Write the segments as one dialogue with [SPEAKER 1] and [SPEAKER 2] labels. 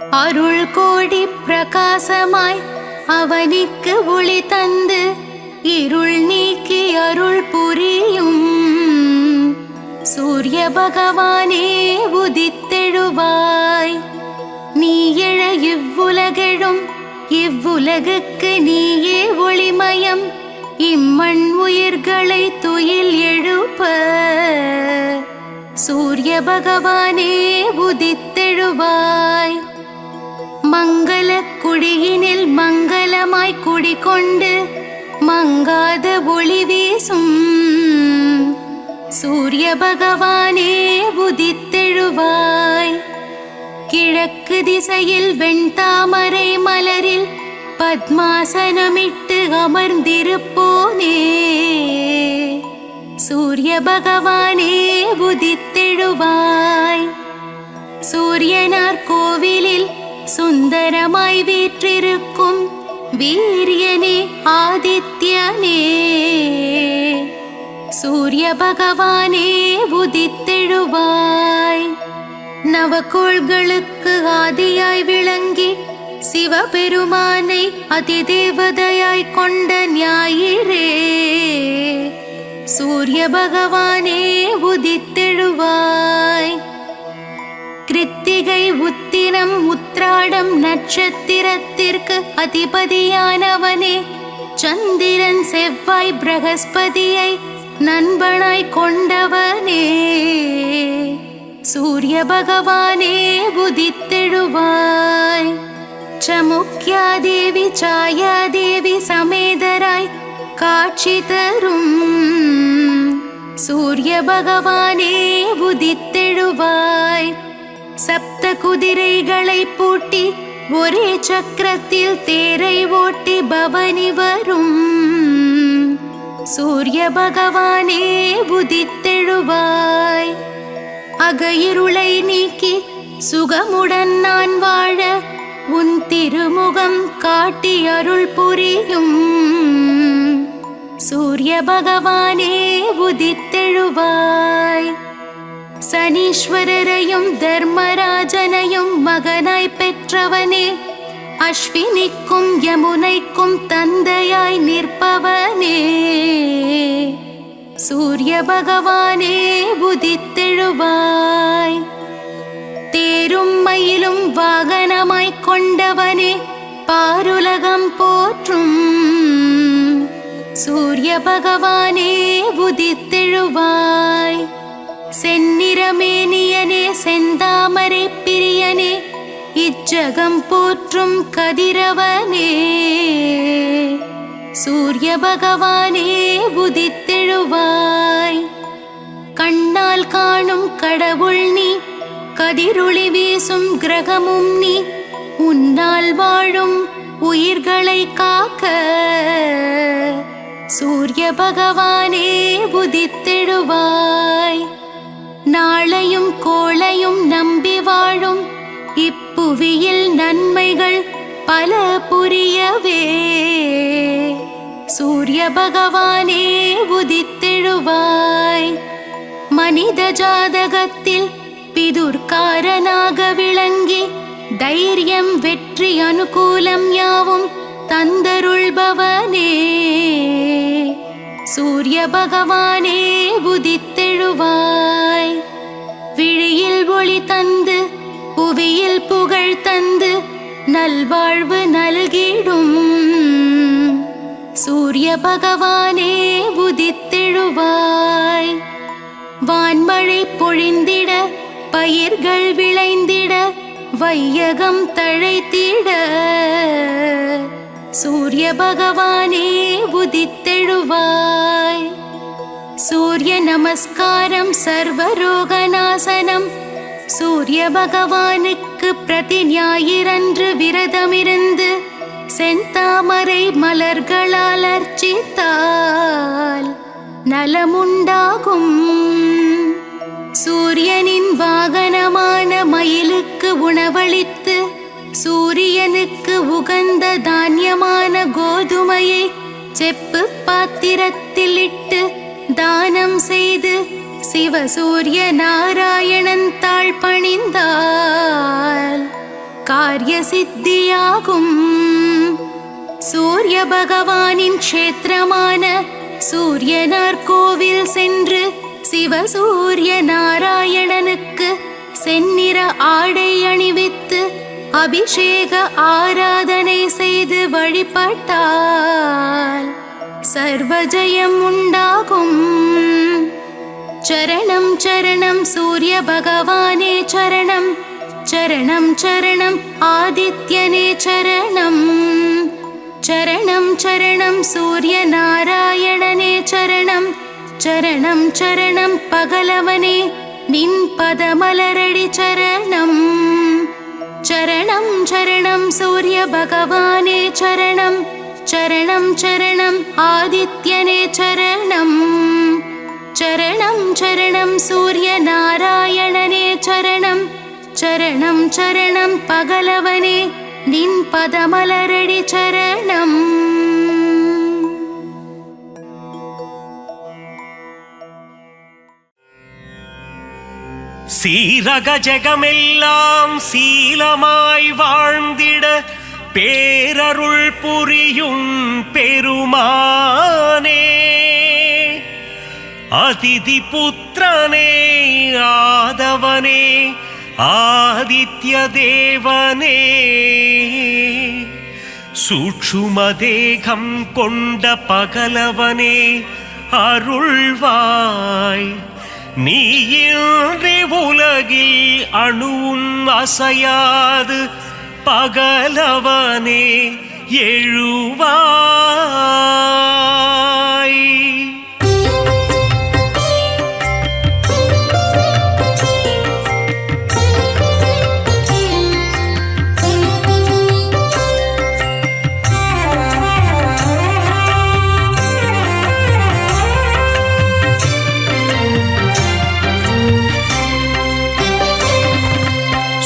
[SPEAKER 1] அருள் கோடி பிரகாசமாய் அவனிக்கு ஒளி தந்து இருள் நீக்கி அருள் புரியும் சூரிய பகவானே உதித்தெழுவாய். நீ எழ இவ்வுலகெழும் இவ்வுலகுக்கு நீயே ஒளிமயம். இம்மண் உயிர்களை துயில் எழுப்ப சூரிய பகவானே உதித்தெழுவாய். மங்கள குடியினில் மங்களமாய் குடிகொண்டு மங்காத ஒளி வீசும் சூரிய பகவானே உதித்தெழுவாய். கிழக்கு திசையில் வெண்தாமரை மலரில் பத்மாசனமிட்டு அமர்ந்திருப்போனே சூரிய பகவானே உதித்தெழுவாய். சூரியனார் கோவிலில் சுந்தரமாய் வீற்றிருக்கும் வீரியனே ஆதித்யனே சூரிய பகவானே உதித்தெழுவாய். நவகோள்களுக்கு ஆதியாய் விளங்கி சிவபெருமானை அதிதேவதையாய் கொண்ட ஞாயிறே சூரிய பகவானே உதித்தெழுவாய். கிருத்திகை உத்திரம் உத்ராடம் நட்சத்திரத்திற்கு அதிபதியானவனே சந்திரன் செவ்வாய் பிரகஸ்பதியை நண்பனாய் கொண்டவனே சூரிய பகவானே உதித்தெழுவாய். சமுக்யாதேவி சாயாதேவி சமேதராய் காட்சி தரும் சூரிய பகவானே உதித்தெழுவாய். சப்த குதிரைகளை பூட்டி ஒரே சக்கரத்தில் தேரை ஓட்டி பவனி வரும் சூரிய பகவானே உதித்தெழுவாய். அகையிருளை நீக்கி சுகமுடன் நான் வாழ உன் திருமுகம் காட்டி அருள் புரியும் சூரிய பகவானே உதித்தெழுவாய். சனீஸ்வரரையும் தர்மராஜனையும் மகனாய் பெற்றவனே அஸ்வினிக்கும் யமுனைக்கும் தந்தையாய் நிற்பவனே சூரிய பகவானே உதித்தெழுவாய். தேரும் மயிலும் வாகனமாய் கொண்டவனே பாருலகம் போற்றும் சூரிய பகவானே உதித்தெழுவாய். செந்நிறமேனியனே செந்தாமரை பிரியனே இச்சகம் போற்றும் கதிரவனே சூரிய பகவானே உதித்தெழுவாய். கண்ணால் காணும் கடவுள் நீ கதிரொளி வீசும் கிரகமும் நீ உன்னால் வாழும் உயிர்களை காக்க சூரிய பகவானே உதித்தெழுவாய். நாளையும் கோளையும் நம்பி வாழும் இப்புவியில் நன்மைகள் பல புரியவே சூரிய பகவானே உதித்தெழுவாய். மனித ஜாதகத்தில் பிதுர்காரனாக விளங்கி தைரியம் வெற்றி அனுகூலம் யாவும் தந்தருள்பவனே சூரிய பகவானே உதித்தெழுவாய். விழியில் ஒளி தந்து புவியில் புகழ் தந்து நல்வாழ்வு நல்கிடும் சூரிய பகவானே உதித்தெழுவாய். வான்மழை பொழிந்திட பயிர்கள் விளைந்திட வையகம் தழைத்திட சூரிய பகவானே உதித்தெழுவாய். சூரிய நமஸ்காரம் சர்வரோகநாசனம் சூரிய பகவானுக்கு பிரதி ஞாயிறன்று விரதமிருந்து செந்தாமரை மலர்களால் அர்ச்சித்தால் நலமுண்டாகும். சூரியனின் வாகனமான மயிலுக்கு உணவளித்து சூரியனுக்கு உகந்த தானியமான கோதுமையை செப்பு பாத்திரத்தில் இட்டு தானம் செய்து சிவசூரிய நாராயணன் தாழ் பணிந்தால் காரிய சித்தியாகும். சூரிய பகவானின் க்ஷேத்திரமான சூரியனார் கோவில் சென்று சிவசூரிய நாராயணனுக்கு செந்நிற ஆடை அணிவித்து அபிஷேக ஆராதனை செய்து வழிபட்டால் சர்வஜயம் உண்டாகும். சரணம் சரணம் சூரிய பகவானே சரணம், சரணம் சரணம் ஆதித்யனே சரணம், சரணம் சரணம் சூரிய நாராயணனே சரணம், சரணம் சரணம் பகலவனே நின் பதமலரடி சரணம். சரணம் சரணம் சூரிய பகவானே சரணம், சரணம் சரணம் ஆதித்யனே சரணம், சரணம் சரணம் சூரிய நாராயணனே சரணம், சரணம் சரணம் பகலவனே நின் பதமலரடி சரணம்.
[SPEAKER 2] சீரக ஜெகமெல்லாம் சீலமாய் வாழ்ந்திட பேரருள் புரியும் பெருமானே, அதிதி புத்திரனே ஆதவனே ஆதித்ய தேவனே, சூட்சும தேகம் கொண்ட பகலவனே அருள்வாய். நீயின்றி உலகில் அணுவும் அசையாது பகலவனே எழுவாய்.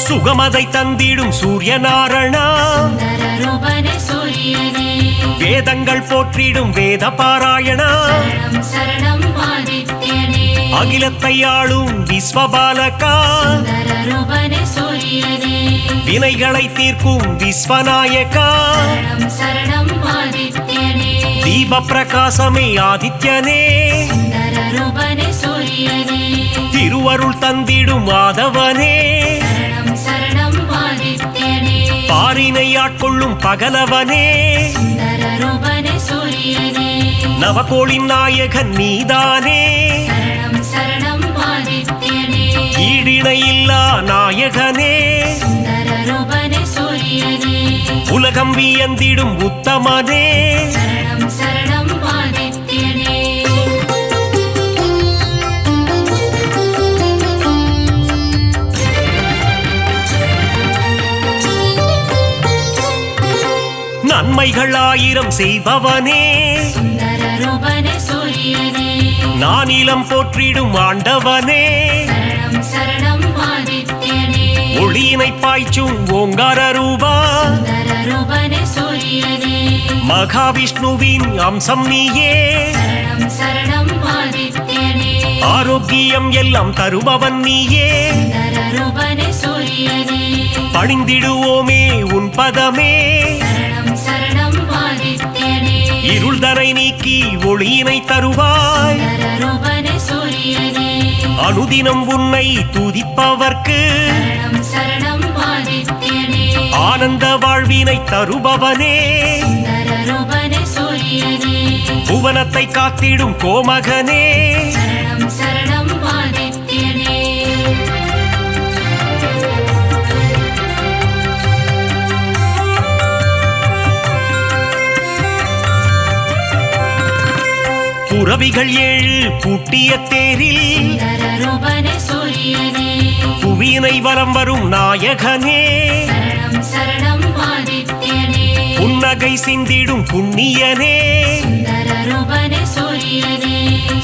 [SPEAKER 2] சுகமதை தந்திடும் சூரியநாரணா, வேதங்கள் போற்றிடும் வேத பாராயணா, அகிலத்தை ஆளும் விஸ்வபாலகா, வினைகளை தீர்க்கும் விஸ்வநாயகா, தீப பிரகாசமே ஆதித்யனே, திருவருள் தந்திடும் மாதவனே, பாரினை ஆட்கொள்ளும் பகலவனே, நவகோளின் நாயகன் நீதானே, ஈடிணையில்லா நாயகனே, உலகம் வியந்திடும் உத்தமனே, நன்மைகள் ஆயிரம் செய்பவனே, நானிலம் போற்றிடும் ஆண்டவனே, ஒளியினை பாய்ச்சும் ஓங்கார ரூபா, மகாவிஷ்ணுவின் அம்சம் நீயே, ஆரோக்கியம் எல்லாம் தருபவன் நீயே, பணிந்திடுவோமே உன் பதமே, இருள்தனை நீக்கி ஒளியினை தருவாய், அனுதினம் உன்னை துதிப்பவர்க்கு ஆனந்த வாழ்வினை தருபவனே, புவனத்தை காத்திடும் கோமகனே, புரவிகள் ஏழு பூட்டிய தேரில் புவியினை வலம் வரும் நாயகனே, புன்னகை சிந்திடும் புண்ணியனே,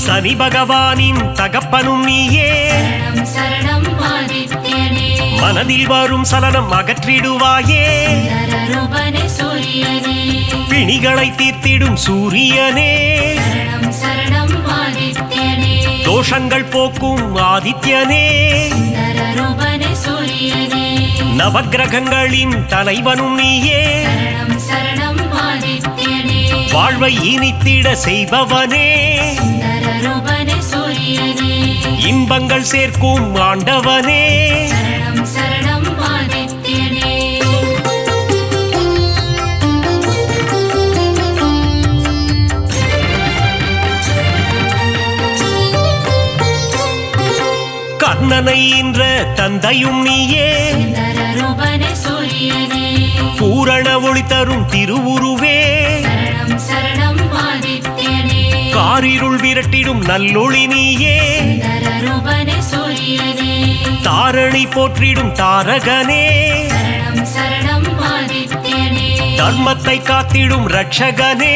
[SPEAKER 2] சனி பகவானின் தகப்பனும் நீயே, மனதில் வரும் சலனம் அகற்றிடுவாயே, பிணிகளை தீர்த்திடும் சூரியனே, தோஷங்கள் போக்கும் ஆதித்யனே, நவக்கிரகங்களின் தலைவனும் நீயே
[SPEAKER 1] சரணம் சரணம் ஆதித்யனே
[SPEAKER 2] வாழ்வை இனித்திட செய்பவனே
[SPEAKER 1] சுந்தர ரூபனே சூரியனே
[SPEAKER 2] இன்பங்கள் சேர்க்கும் ஆண்டவனே
[SPEAKER 1] சரணம் சரணம் ஆதித்யனே
[SPEAKER 2] கர்ணனை இன்ற தந்தையும் நீயே
[SPEAKER 1] சுந்தர ரூபனே சூரியனே
[SPEAKER 2] பூரண ஒளி தரும் திருவுருவே
[SPEAKER 1] சரணம் சரணம் ஆதித்யனே
[SPEAKER 2] காரிருள் விரட்டிடும் நல்லொளி நீயே
[SPEAKER 1] சுந்தர ரூபனே சூரியனே
[SPEAKER 2] தாரணி போற்றிடும் தாரகனே
[SPEAKER 1] சரணம் சரணம் ஆதித்யனே
[SPEAKER 2] தர்மத்தை காத்திடும் ரட்சகனே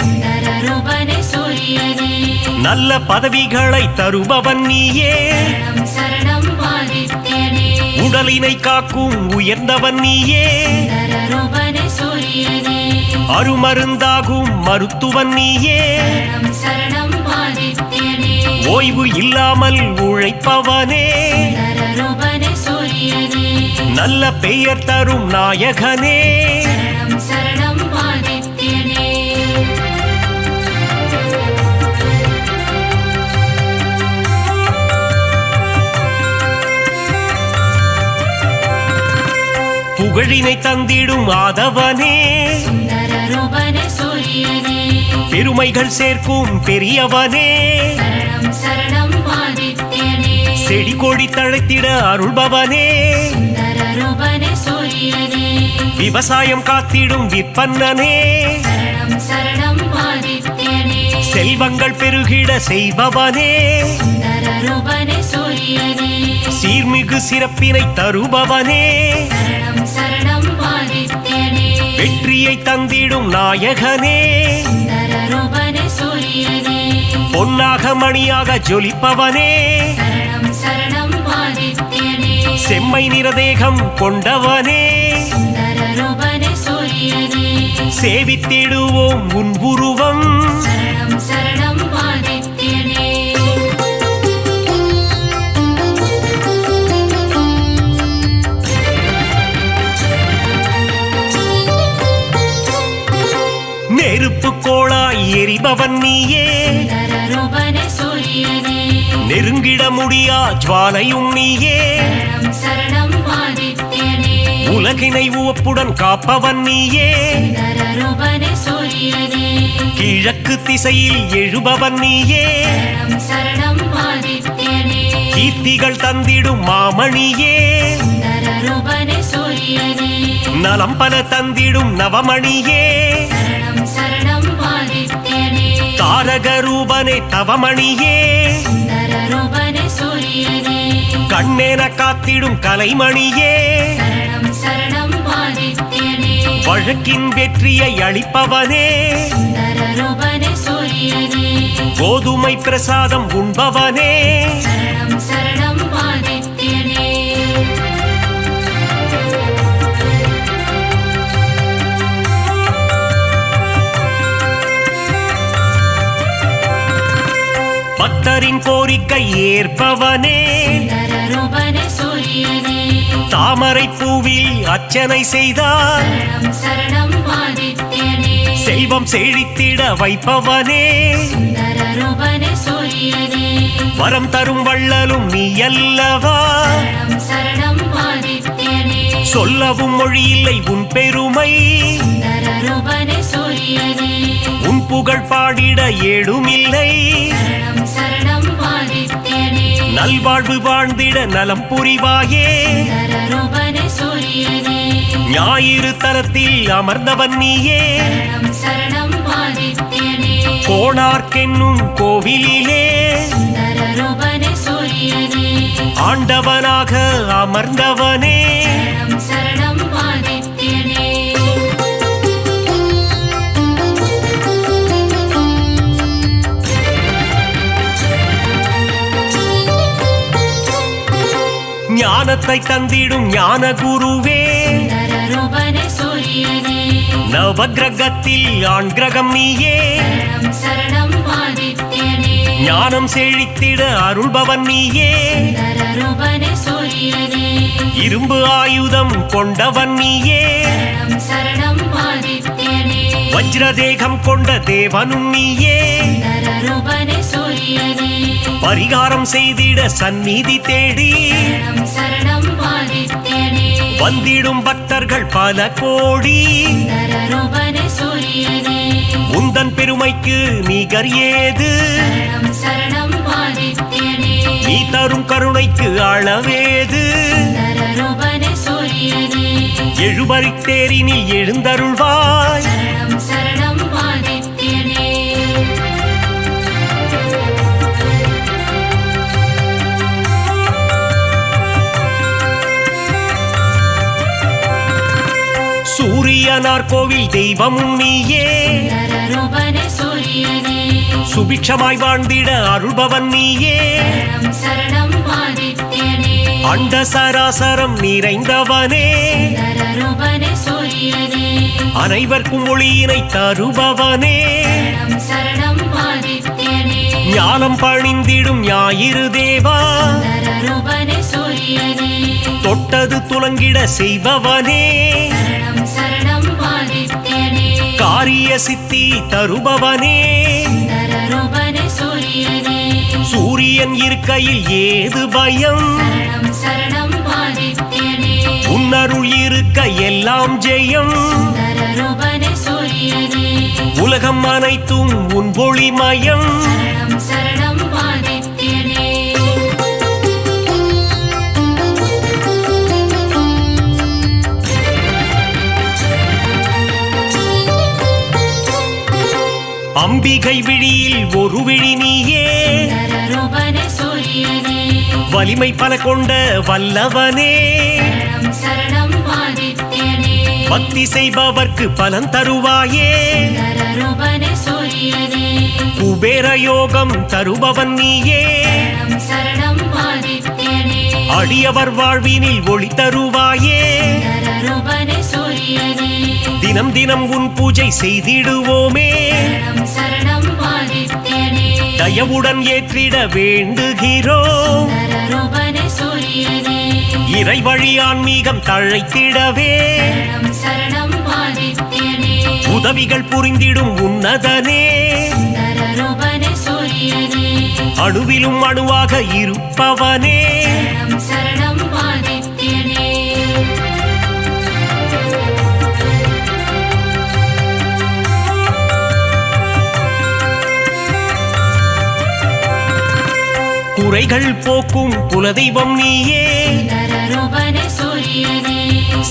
[SPEAKER 1] சுந்தர ரூபனே சூரியனே
[SPEAKER 2] நல்ல பதவிகளை தருபவன் நீயே
[SPEAKER 1] சரணம் சரணம் ஆதித்யனே
[SPEAKER 2] உடலினை காக்கும் உயர்ந்தவன் நீயே
[SPEAKER 1] சுந்தர ரூபனே சூரியனே
[SPEAKER 2] அருமருந்தாகும் மருத்துவன் நீயே
[SPEAKER 1] சரணம் சரணம் ஆதித்யனே
[SPEAKER 2] ஓய்வு இல்லாமல் உழைப்பவனே
[SPEAKER 1] சுந்தர ரூபனே சூரியனே
[SPEAKER 2] நல்ல பெயர் தரும் நாயகனே
[SPEAKER 1] சரணம் சரணம் ஆதித்யனே
[SPEAKER 2] புகழினை தந்திடும் ஆதவனே
[SPEAKER 1] சுந்தர ரூபனே சூரியனே
[SPEAKER 2] பெருமைகள் சேர்க்கும் பெரியவனே
[SPEAKER 1] சரணம் சரணம் ஆதித்யனே
[SPEAKER 2] செடி கொடி தழைத்திட அருள்பவனே
[SPEAKER 1] சுந்தர ரூபனே சூரியனே
[SPEAKER 2] விவசாயம் காத்திடும் விற்பன்னனே
[SPEAKER 1] சரணம் சரணம் ஆதித்யனே
[SPEAKER 2] செல்வங்கள் பெருகிட செய்பவனே
[SPEAKER 1] சுந்தர ரூபனே சூரியனே
[SPEAKER 2] சீர்மிகு சிறப்பினை தருபவனே
[SPEAKER 1] சரணம் சரணம் ஆதித்யனே
[SPEAKER 2] வெற்றியை தந்திடும் நாயகனே
[SPEAKER 1] சுந்தர ரூபனே சூரியனே
[SPEAKER 2] பொன்னாக மணியாக ஜொலிப்பவனே
[SPEAKER 1] சரணம் சரணம் ஆதித்யனே
[SPEAKER 2] செம்மை நிறதேகம் கொண்டவனே
[SPEAKER 1] சுந்தர ரூபனே சூரியனே
[SPEAKER 2] சேவித்திடுவோம் உன் உருவம்
[SPEAKER 1] சரணம் சரணம் ஆதித்யனே
[SPEAKER 2] நெருப்பு கோளாய் எரிபவன் நீயே
[SPEAKER 1] சுந்தர ரூபனே சூரியனே
[SPEAKER 2] நெருங்கிட முடியா ஜுவாலையும் நீயே
[SPEAKER 1] சரணம் சரணம் ஆதித்யனே
[SPEAKER 2] உலகினை உவப்புடன் காப்பவன் நீயே
[SPEAKER 1] சுந்தர ரூபனே சூரியனே
[SPEAKER 2] கிழக்கு திசையில் எழுபவன் நீயே
[SPEAKER 1] சரணம் சரணம் ஆதித்யனே
[SPEAKER 2] கீர்த்திகள் தந்திடும் மாமணியே
[SPEAKER 1] சுந்தர ரூபனே சூரியனே
[SPEAKER 2] நலம் பல தந்திடும் நவமணியே
[SPEAKER 1] சரணம் சரணம் ஆதித்யனே
[SPEAKER 2] தாரக ரூபனே தவமணியே
[SPEAKER 1] சுந்தர ரூபனே சூரியனே
[SPEAKER 2] கண்ணேன காத்திடும் கலைமணியே
[SPEAKER 1] சரணம் சரணம் ஆதித்யனே
[SPEAKER 2] வழக்கின் வெற்றியை அளிப்பவனே
[SPEAKER 1] சுந்தர ரூபனே சூரியனே
[SPEAKER 2] கோதுமை பிரசாதம் உண்பவனே
[SPEAKER 1] சரணம் சரணம் ஆதித்யனே
[SPEAKER 2] பக்தரின் கோரிக்கை ஏற்பவனே
[SPEAKER 1] சுந்தர ரூபனே சூரியனே
[SPEAKER 2] தாமரை பூவில் அர்ச்சனை செய்தார்
[SPEAKER 1] சரணம் சரணம் ஆதித்யனே
[SPEAKER 2] செல்வம் செழித்திட வைப்பவனே
[SPEAKER 1] சுந்தர ரூபனே சூரியனே
[SPEAKER 2] வரம் தரும் வள்ளலும் நீ அல்லவா
[SPEAKER 1] சரணம் சரணம் ஆதித்யனே
[SPEAKER 2] சொல்லவும் மொழியில்லை உன் பெருமை
[SPEAKER 1] சுந்தர ரூபனே சூரியனே
[SPEAKER 2] உன் புகழ் பாடிட ஏழுமில்லை
[SPEAKER 1] சரணம் சரணம் ஆதித்யனே
[SPEAKER 2] நல்வாழ்வு வாழ்ந்திட நலம் புரிவாயே
[SPEAKER 1] சுந்தர ரூபனே சூரியனே
[SPEAKER 2] ஞாயிறு தலத்தில் அமர்ந்தவன் நீயே
[SPEAKER 1] சரணம் சரணம் ஆதித்யனே
[SPEAKER 2] கோணார்க்கென்னும் கோவிலிலே
[SPEAKER 1] சுந்தர ரூபனே சூரியனே
[SPEAKER 2] ஆண்டவனாக அமர்ந்தவனே
[SPEAKER 1] சரணம் சரணம் ஆதித்யனே
[SPEAKER 2] ஞானத்தை தந்திடும் ஞான குருவே
[SPEAKER 1] சுந்தர ரூபனே சூரியனே
[SPEAKER 2] நவகிரகத்தில் ஆண் கிரகம் நீயே
[SPEAKER 1] சரணம் சரணம் ஆதித்யனே
[SPEAKER 2] ஞானம் செழித்திட அருள்பவன் நீயே
[SPEAKER 1] சுந்தர ரூபனே சூரியனே
[SPEAKER 2] இரும்பு ஆயுதம் கொண்டவன் நீயே
[SPEAKER 1] சரணம் சரணம் ஆதித்யனே
[SPEAKER 2] வஜ்ரதேகம் கொண்ட தேவனும் நீயே
[SPEAKER 1] சுந்தர ரூபனே சூரியனே
[SPEAKER 2] பரிகாரம் செய்திட சந்நிதி தேடி
[SPEAKER 1] சரணம் சரணம் ஆதித்யனே
[SPEAKER 2] வந்திடும் பக்தர்கள் பல கோடி
[SPEAKER 1] சுந்தர ரூபனே சூரியனே
[SPEAKER 2] உந்தன் பெருமைக்கு நிகர் ஏது
[SPEAKER 1] சரணம் சரணம் ஆதித்யனே
[SPEAKER 2] நீ தரும் கருணைக்கு அளவேது
[SPEAKER 1] சுந்தர ரூபனே சூரியனே
[SPEAKER 2] எழுபறித் தேரினில் எழுந்தருள்வாய்
[SPEAKER 1] சரணம் சரணம் ஆதித்யனே
[SPEAKER 2] சூரியனார் கோவில் தெய்வமும் நீயே
[SPEAKER 1] சுந்தர ரூபனே சூரியனே
[SPEAKER 2] சுபிக்ஷமாய் வாழ்ந்திட அருள்பவன் நீயே
[SPEAKER 1] சரணம் சரணம் ஆதித்யனே
[SPEAKER 2] அண்ட சராசரம் நிறைந்தவனே
[SPEAKER 1] சுந்தர ரூபனே சூரியனே
[SPEAKER 2] அனைவர்க்கும் ஒளியினை தருபவனே
[SPEAKER 1] சரணம் சரணம் ஆதித்யனே
[SPEAKER 2] ஞானம் பணிந்திடும் ஞாயிறு தேவா
[SPEAKER 1] சுந்தர ரூபனே சூரியனே
[SPEAKER 2] தொட்டது துலங்கிட செய்பவனே
[SPEAKER 1] சரணம் சரணம் ஆதித்யனே
[SPEAKER 2] காரிய சித்தி தருபவனே
[SPEAKER 1] சுந்தர ரூபனே சூரியனே
[SPEAKER 2] சூரியன் இருக்கையில் ஏது பயம்
[SPEAKER 1] சரணம் சரணம் ஆதித்யனே
[SPEAKER 2] உன்னருள் இருக்க எல்லாம் ஜெயம்
[SPEAKER 1] சுந்தர ரூபனே சூரியனே
[SPEAKER 2] உலகம் அனைத்தும் உன் ஒளிமயம்
[SPEAKER 1] சரணம் சரணம் ஆதித்யனே
[SPEAKER 2] அம்பிகை விழியில் ஒரு விழி நீயே
[SPEAKER 1] சுந்தர ரூபனே சூரியனே
[SPEAKER 2] வலிமை பல கொண்ட வல்லவனே
[SPEAKER 1] சரணம் சரணம் ஆதித்யனே
[SPEAKER 2] பக்தி செய்பவர்க்கு பலன் தருவாயே
[SPEAKER 1] சுந்தர ரூபனே சூரியனே
[SPEAKER 2] குபேர யோகம் தருபவன் நீயே
[SPEAKER 1] சரணம் சரணம் ஆதித்யனே
[SPEAKER 2] அடியவர் வாழ்வினில் ஒளி தருவாயே
[SPEAKER 1] சுந்தர ரூபனே சூரியனே
[SPEAKER 2] தினம் தினம் உன் பூஜை செய்திடுவோமே
[SPEAKER 1] சரணம் சரணம் ஆதித்யனே
[SPEAKER 2] தயவுடன் ஏற்றிட வேண்டுகிறோம்
[SPEAKER 1] சுந்தர ரூபனே சூரியனே
[SPEAKER 2] இறை வழி ஆன்மீகம் தழைத்திடவே
[SPEAKER 1] சரணம் சரணம் ஆதித்யனே
[SPEAKER 2] உதவிகள் புரிந்திடும் உன்னதனே
[SPEAKER 1] சுந்தர ரூபனே சூரியனே
[SPEAKER 2] அணுவிலும் அணுவாக இருப்பவனே
[SPEAKER 1] சரணம் சரணம் ஆதித்யனே
[SPEAKER 2] குறைகள் போக்கும் குலதெய்வம் நீயே
[SPEAKER 1] சுந்தர ரூபனே சூரியனே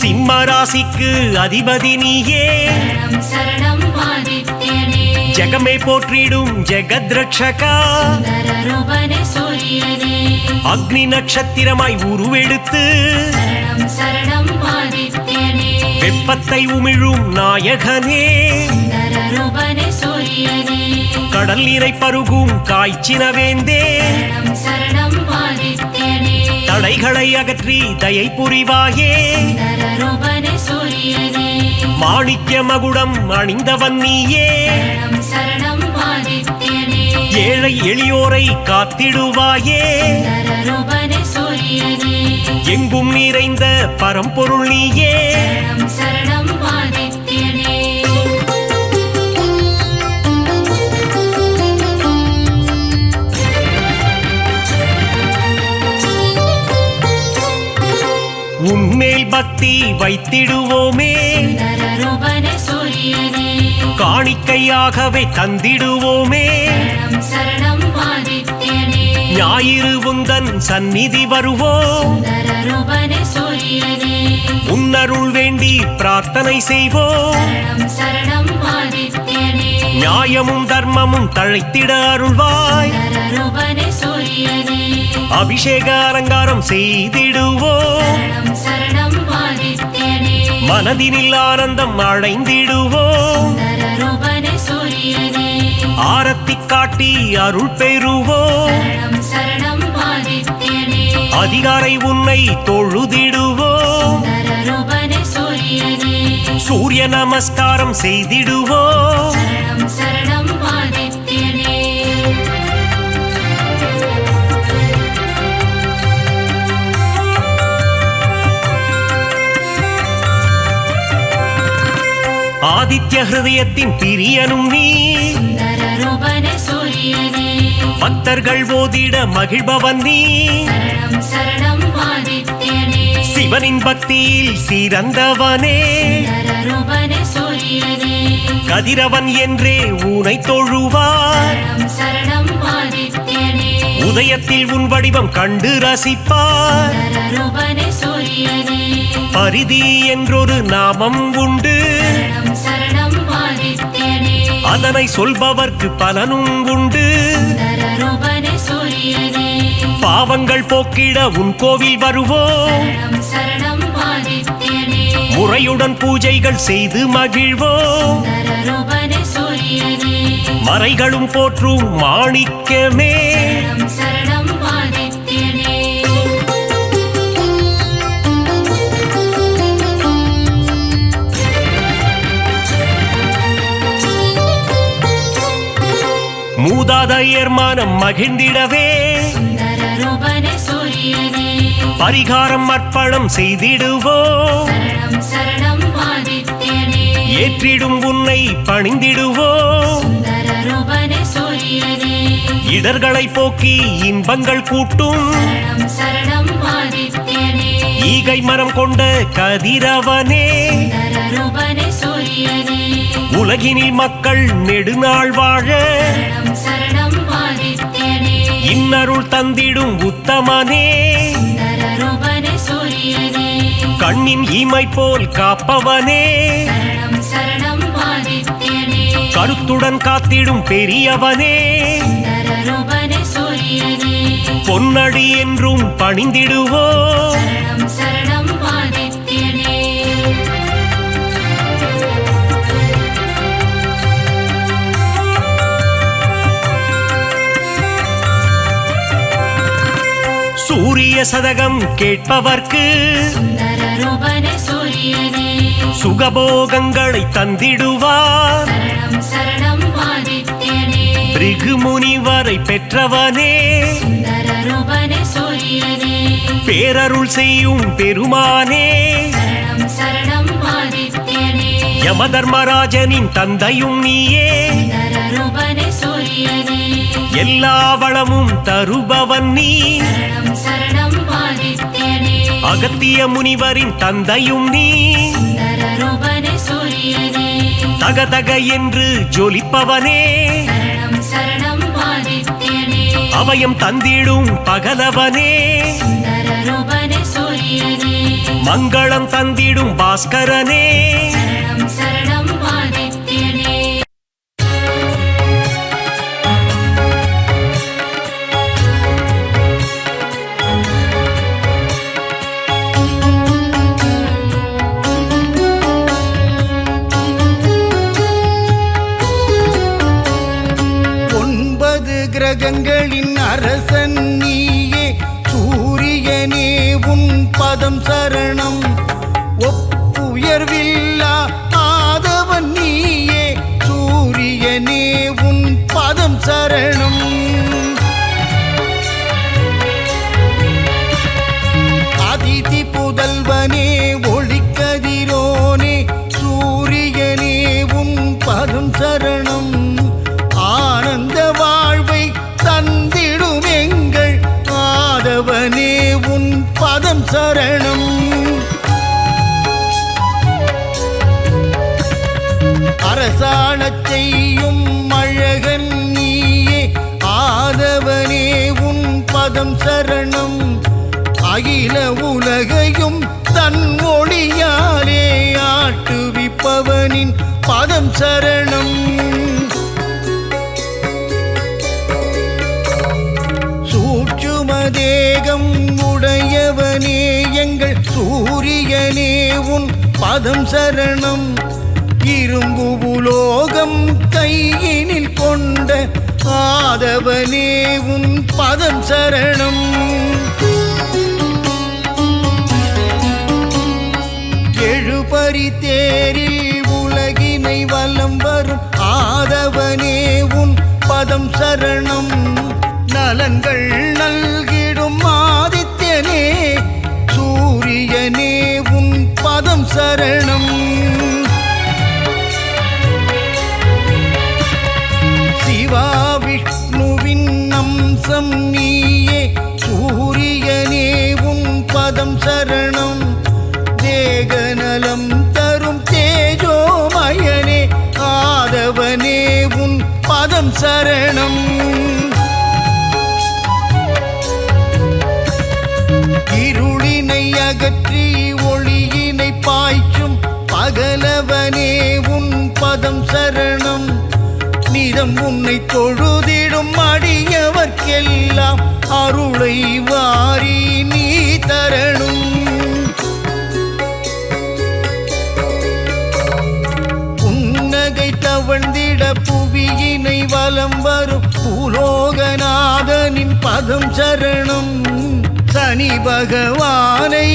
[SPEAKER 2] சிம்ம ராசிக்கு அதிபதி நீயே
[SPEAKER 1] சரணம் சரணம் ஆதித்யனே
[SPEAKER 2] ஜெகமே போற்றிடும் ஜெகத்ரட்சகா
[SPEAKER 1] சுந்தர ரூபனே சூரியனே
[SPEAKER 2] அக்னி நட்சத்திரமாய் உருவெடுத்து
[SPEAKER 1] சரணம் சரணம் ஆதித்யனே
[SPEAKER 2] வெப்பத்தை உமிழும் நாயகனே
[SPEAKER 1] சுந்தர ரூபனே சூரியனே
[SPEAKER 2] கடல் நீரை பருகும் காய்ச்சினவேந்தே
[SPEAKER 1] சரணம் சரணம் ஆதித்யனே
[SPEAKER 2] தடைகளை அகற்றி தயை புரிவாயே
[SPEAKER 1] சுந்தர ரூபனே சூரியனே
[SPEAKER 2] மாணிக்ய மகுடம் அணிந்தவன் நீயே
[SPEAKER 1] சரணம் சரணம் ஆதித்யனே
[SPEAKER 2] ஏழை எளியோரை காத்திடுவாயே
[SPEAKER 1] சுந்தர ரூபனே சூரியனே
[SPEAKER 2] எங்கும் நிறைந்த பரம்பொருள் நீயே
[SPEAKER 1] சரணம் சரணம் ஆதித்யனே
[SPEAKER 2] உன்மேல் பக்தி வைத்திடுவோமே
[SPEAKER 1] சுந்தர ரூபனே சூரியனே
[SPEAKER 2] காணிக்கையாகவே தந்திடுவோமே
[SPEAKER 1] சரணம் சரணம் ஆதித்யனே
[SPEAKER 2] ஞாயிறு உந்தன் சந்நிதி வருவோம்
[SPEAKER 1] சுந்தர ரூபனே சூரியனே
[SPEAKER 2] உன்னருள் வேண்டி பிரார்த்தனை செய்வோம்
[SPEAKER 1] சரணம் சரணம் ஆதித்யனே
[SPEAKER 2] நியாயமும் தர்மமும் தழைத்திட அருள்வாய்
[SPEAKER 1] சுந்தர ரூபனே சூரியனே
[SPEAKER 2] அபிஷேக அலங்காரம் செய்திடுவோம்
[SPEAKER 1] சரணம் சரணம் ஆதித்யனே
[SPEAKER 2] மனதினில் ஆனந்தம் அடைந்திடுவோம்
[SPEAKER 1] சுந்தர ரூபனே சூரியனே
[SPEAKER 2] ஆரத்தி காட்டி அருள் பெறுவோம்
[SPEAKER 1] சரணம் சரணம் ஆதித்யனே
[SPEAKER 2] அதிகாரை உன்னை தொழுதிடுவோம்
[SPEAKER 1] சுந்தர ரூபனே சூரியனே
[SPEAKER 2] சூரிய நமஸ்காரம் செய்திடுவோம்
[SPEAKER 1] சரணம் சரணம் ஆதித்யனே
[SPEAKER 2] ஆதித்ய ஹிருதயத்தின் பிரியனும் நீ
[SPEAKER 1] சுந்தர ரூபனே சூரியனே
[SPEAKER 2] பக்தர்கள் ஓதிட மகிழ்பவன் நீ
[SPEAKER 1] சரணம் சரணம் ஆதித்யனே
[SPEAKER 2] சிவனின் பக்தியில் சிறந்தவனே
[SPEAKER 1] சுந்தர ரூபனே சூரியனே
[SPEAKER 2] கதிரவன் என்றே உனை தொழுவார்
[SPEAKER 1] சரணம் சரணம் ஆதித்யனே
[SPEAKER 2] உதயத்தில் உன் வடிவம் கண்டு ரசிப்பார்
[SPEAKER 1] சுந்தர ரூபனே சூரியனே
[SPEAKER 2] பரிதி என்றொரு நாமம் உண்டு
[SPEAKER 1] சரணம் சரணம் ஆதித்யனே
[SPEAKER 2] அதனை சொல்பவர்க்கு பலனும் உண்டு
[SPEAKER 1] சுந்தர ரூபனே சூரியனே
[SPEAKER 2] பாவங்கள் போக்கிட உன் கோவில் வருவோம்
[SPEAKER 1] சரணம் சரணம் ஆதித்யனே
[SPEAKER 2] முறையுடன் பூஜைகள் செய்து மகிழ்வோம்
[SPEAKER 1] சுந்தர ரூபனே சூரியனே
[SPEAKER 2] மறைகளும் போற்றும் மாணிக்கமே
[SPEAKER 1] சரணம் சரணம் ஆதித்யனே
[SPEAKER 2] மூதாதையர் மனம் மகிழ்ந்திடவே
[SPEAKER 1] சுந்தர ரூபனே சூரியனே
[SPEAKER 2] பரிகாரம் அர்ப்பணம் செய்திடுவோம்
[SPEAKER 1] சரணம் சரணம் ஆதித்யனே
[SPEAKER 2] ஏற்றிடும் உன்னை பணிந்திடுவோம்
[SPEAKER 1] சுந்தர ரூபனே சூரியனே
[SPEAKER 2] இடர்களை போக்கி இன்பங்கள் கூட்டும்
[SPEAKER 1] சரணம் சரணம் ஆதித்யனே
[SPEAKER 2] ஈகை மனம் கொண்ட கதிரவனே
[SPEAKER 1] சுந்தர ரூபனே சூரியனே
[SPEAKER 2] உலகினில் மக்கள் நெடுநாள் வாழ
[SPEAKER 1] சரணம் சரணம் ஆதித்யனே
[SPEAKER 2] இன்னருள் தந்திடும் உத்தமனே
[SPEAKER 1] சுந்தர ரூபனே சூரியனே
[SPEAKER 2] கண்ணின் இமை போல் காப்பவனே
[SPEAKER 1] சரணம் சரணம் ஆதித்யனே
[SPEAKER 2] கருத்துடன் காத்திடும் பெரியவனே
[SPEAKER 1] சுந்தர ரூபனே சூரியனே
[SPEAKER 2] பொன்னடி என்றும் பணிந்திடுவோம்
[SPEAKER 1] சரணம் சரணம் ஆதித்யனே
[SPEAKER 2] சூரிய சதகம் கேட்பவர்க்கு
[SPEAKER 1] சுந்தர ரூபனே சூரியனே
[SPEAKER 2] சுகபோகங்களை தந்திடுவார்
[SPEAKER 1] சரணம் சரணம் ஆதித்யனே
[SPEAKER 2] பிருகு முனிவரை பெற்றவனே
[SPEAKER 1] சுந்தர ரூபனே சூரியனே
[SPEAKER 2] பேரருள் செய்யும் பெருமானே
[SPEAKER 1] சரணம் சரணம் ஆதித்யனே
[SPEAKER 2] யமதர்மராஜனின் தந்தையும் நீயே
[SPEAKER 1] சுந்தர ரூபனே சூரியனே
[SPEAKER 2] எல்லா வளமும் தருபவன் நீ
[SPEAKER 1] சரணம் சரணம் ஆதித்யனே
[SPEAKER 2] அகத்திய முனிவரின் தந்தையும் நீ
[SPEAKER 1] சுந்தர ரூபனே சூரியனே
[SPEAKER 2] தகதக என்று ஜொலிப்பவனே
[SPEAKER 1] சரணம் சரணம் ஆதித்யனே
[SPEAKER 2] அபயம் தந்திடும் பகலவனே
[SPEAKER 1] சுந்தர ரூபனே சூரியனே
[SPEAKER 2] மங்களம் தந்திடும் பாஸ்கரனே
[SPEAKER 1] சரணம் சரணம் ஆதித்யனே
[SPEAKER 3] கிரகங்களின் அரசன் நீயே சூரியனே உன் பதம் சரணம் ஒப்புயர்வில்லா ஆதவன் நீயே சூரியனே உன் பதம் சரணம் அதிதி புதல்வனே ஒளிக்கதிரோனே சூரியனே உன் பதம் சரணம் ஆனந்த வாழ்வை தந்திடும் எங்கள் ஆதவனே உன் பதம் சரணம் அரசாணச் செய்யும் அழகன் நீயே ஆதவனே உன் பதம் சரணம் அகில உலகையும் தன் ஒளியாலே ஆட்டுவிப்பவனின் பதம் சரணம் தேகம் உடையவனே எங்கள் சூரியனே உன் பதம் சரணம் இரும்பு உலோகம் கையினில் கொண்ட ஆதவனே உன் பதம் சரணம் எழுபறி தேரில் உலகினை வலம் வரும் ஆதவனே உன் பதம் சரணம் நலன்கள் நல்கிடும் ஆதித்யனே சூரியனே உன் பதம் சரணம் அம்சம் நீயே சூரியனே உன் பதம் சரணம் தேகநலம் தரும் தேஜோமயனே ஆதவனே உன் பதம் சரணம் இருளினை அகற்றி ஒளியினை பாய்ச்சும் பகலவனே உன் பதம் சரணம் நிதம் உன்னை தொழுதிடும் அடியவர்க்கெல்லாம் அருளை வாரி நீ தரணும் புன்னகை தவழ்ந்திட புவியினை வலம் வரும் பூலோகநாதனின் பதம் சரணம் சனி பகவானை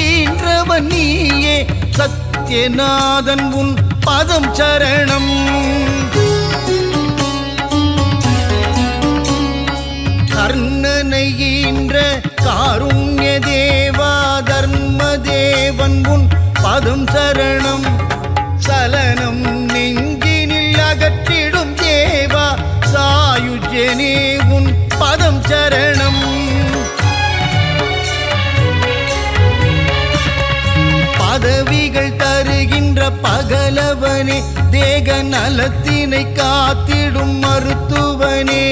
[SPEAKER 3] ஈன்றவன் நீயே சத்யநாதன் உன் பதம் சரணம் கர்ணனை ஈன்ற காருண்ய தேவா தர்ம தேவன் உன் பதம் சரணம் சலனம் நெஞ்சினில் அகற்றிடும் தேவா சாயுஜனே உன் பதம் சரணம் பதவிகள் தருகின்ற பகலவனே தேக நலத்தினை காத்திடும் மருத்துவனே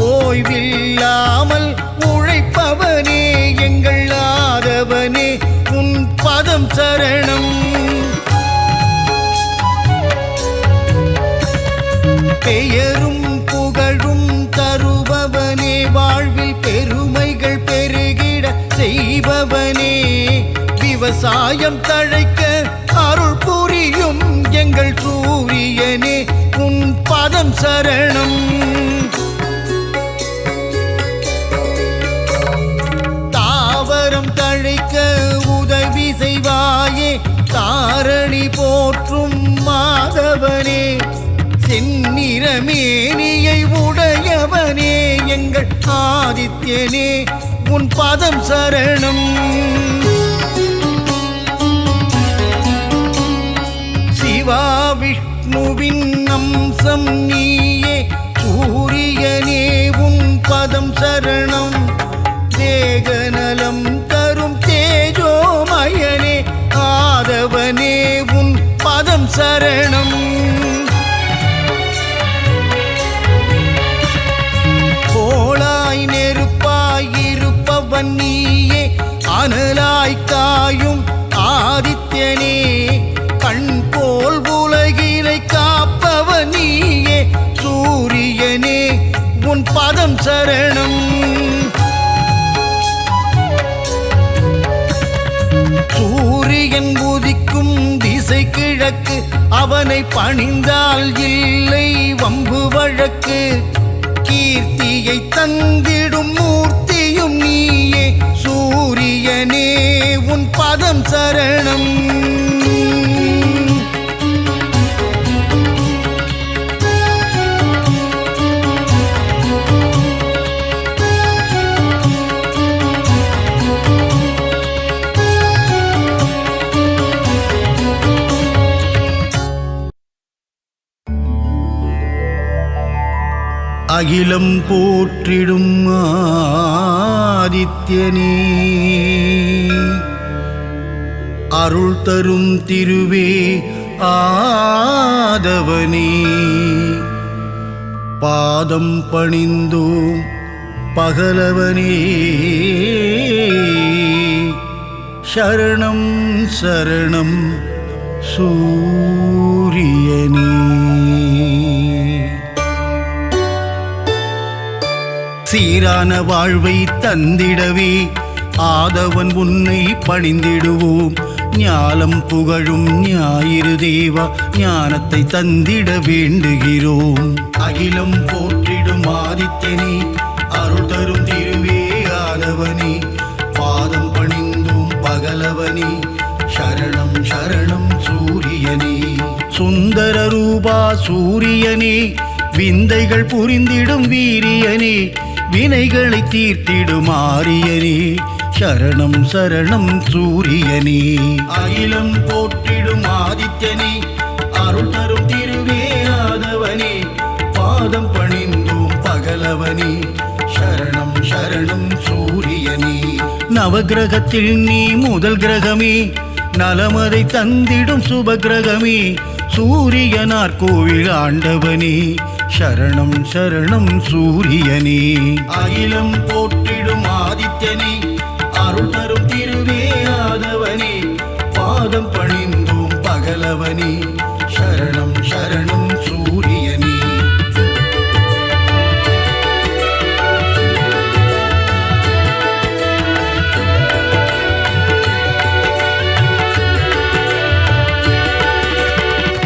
[SPEAKER 3] ஓய்வில்லாமல் உழைப்பவனே எங்கள் ஆதவனே உன் பதம் சரணம் பெயரும் புகழும் தருபவனே வாழ்வில் பெருமைகள் பெருகிட செய்பவனே விவசாயம் தழைக்க அருள் புரியும் எங்கள் சூரியனே உன் பதம் சரணம் தாவரம் தழைக்க உதவி செய்வாயே தாரணி போற்றும் மாதவனே செந்நிறமேனியை உடையவனே எங்கள் ஆதித்யனே உன் பதம் சரணம் சிவா விஷ்ணுவின் அம்சம் நீயே சூரியனே உன் பதம் சரணம் தேகநலம் தரும் தேஜோமயனே ஆதவனே உன் பதம் சரணம் கோளாய் நெருப்பாய் இருப்பவன் நீயே அனலாய் காயும் ஆதித்யனே கண் போல் உலகிலை காப்பவன் நீயே சூரியனே உன் பதம் சரணம் சூரியன் உதிக்கும் திசை கிழக்கு அவனை பணிந்தால் இல்லை வம்பு வழக்கு கீர்த்தியை தந்திடும் மூர்த்தியும் நீயே சூரியனே உன் பதம் சரணம் அகிலம் போற்றிடும் ஆதித்யனே அருள் தரும் திருவே ஆதவனே பாதம் பணிந்தோம் பகலவனே சரணம் சரணம் சூரியனே சீரான வாழ்வை தந்திடவே ஆதவன் உன்னை பணிந்திடுவோம் ஞாலம் புகழும் ஞாயிறு தேவா ஞானத்தை தந்திட வேண்டுகிறோம் அகிலம் போற்றிடும் ஆதித்யனே அருள் தரும் திருவே ஆதவனே பாதம் பணிந்தோம் பகலவனே சரணம் சரணம் சூரியனே சுந்தர ரூபா சூரியனே விந்தைகள் புரிந்திடும் வீரியனே வினைகளை தீர்த்திடும் ஆரியனே சரணம் சரணம் சூரியனே அகிலம் போற்றிடும் ஆதித்யனே அருள் தரும் திருவே ஆதவனே பாதம் பணிந்தோம் பகலவனே சரணம் சூரியனே. நவகிரகத்தில் நீ முதல் கிரகமே, நலமதை தந்திடும் சுபகிரகமே, சூரியனார் கோவில் ஆண்டவனே, சரணம் சரணம் சூரியனே. அகிலம் போற்றிடும் ஆதித்யனே, அருள் தரும் திருவே ஆதவனே, பாதம் பணிந்தோம் பகலவனே, சரணம் சரணம் சூரியனே.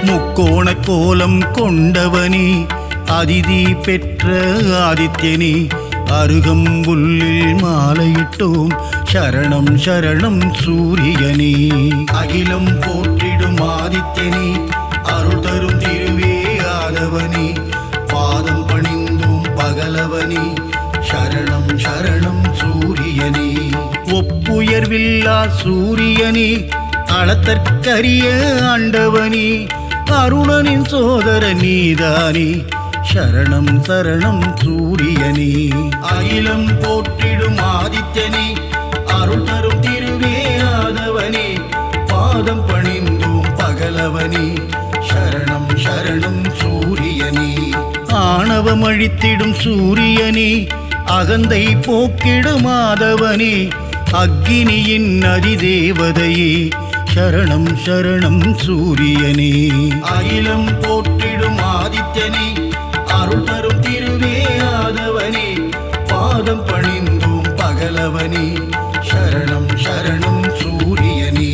[SPEAKER 3] முக்கோண கோலம் கொண்டவனே, அதிதி பெற்ற ஆதித்யனே, அருகம்புல்லில் மாலையிட்டோம் சரணம் சரணம் சூரியனே. அகிலம் போற்றிடும் ஆதித்யனே, அருள் தரும் திருவே ஆதவனே, பாதம் பணிந்தோம் பகலவனே, சரணம் சரணம் சூரியனே. ஒப்புயர்வில்லா சூரியனே, அளத்தற்கரிய ஆண்டவனே, அருணனின் சோதர நீதானே, சரணம் சரணம் சூரியனே. அகிலம் போற்றிடும் ஆதித்யனே, அருள் தரும் திருவே ஆதவனே, பாதம் பணிந்தோம் பகலவனே, சரணம் சரணம் சூரியனே. ஆணவம் அழித்திடும் சூரியனே, அகந்தை போக்கிடும் ஆதவனே, அக்கினியின் அதிதேவதையே, சரணம் சரணம் சூரியனே. அகிலம் போற்றிடும் ஆதித்யனே, அருள் தரும் திருவே ஆதவனே, பாதம் பணிந்தோம் பகலவனே, சரணம் சரணம் சூரியனே.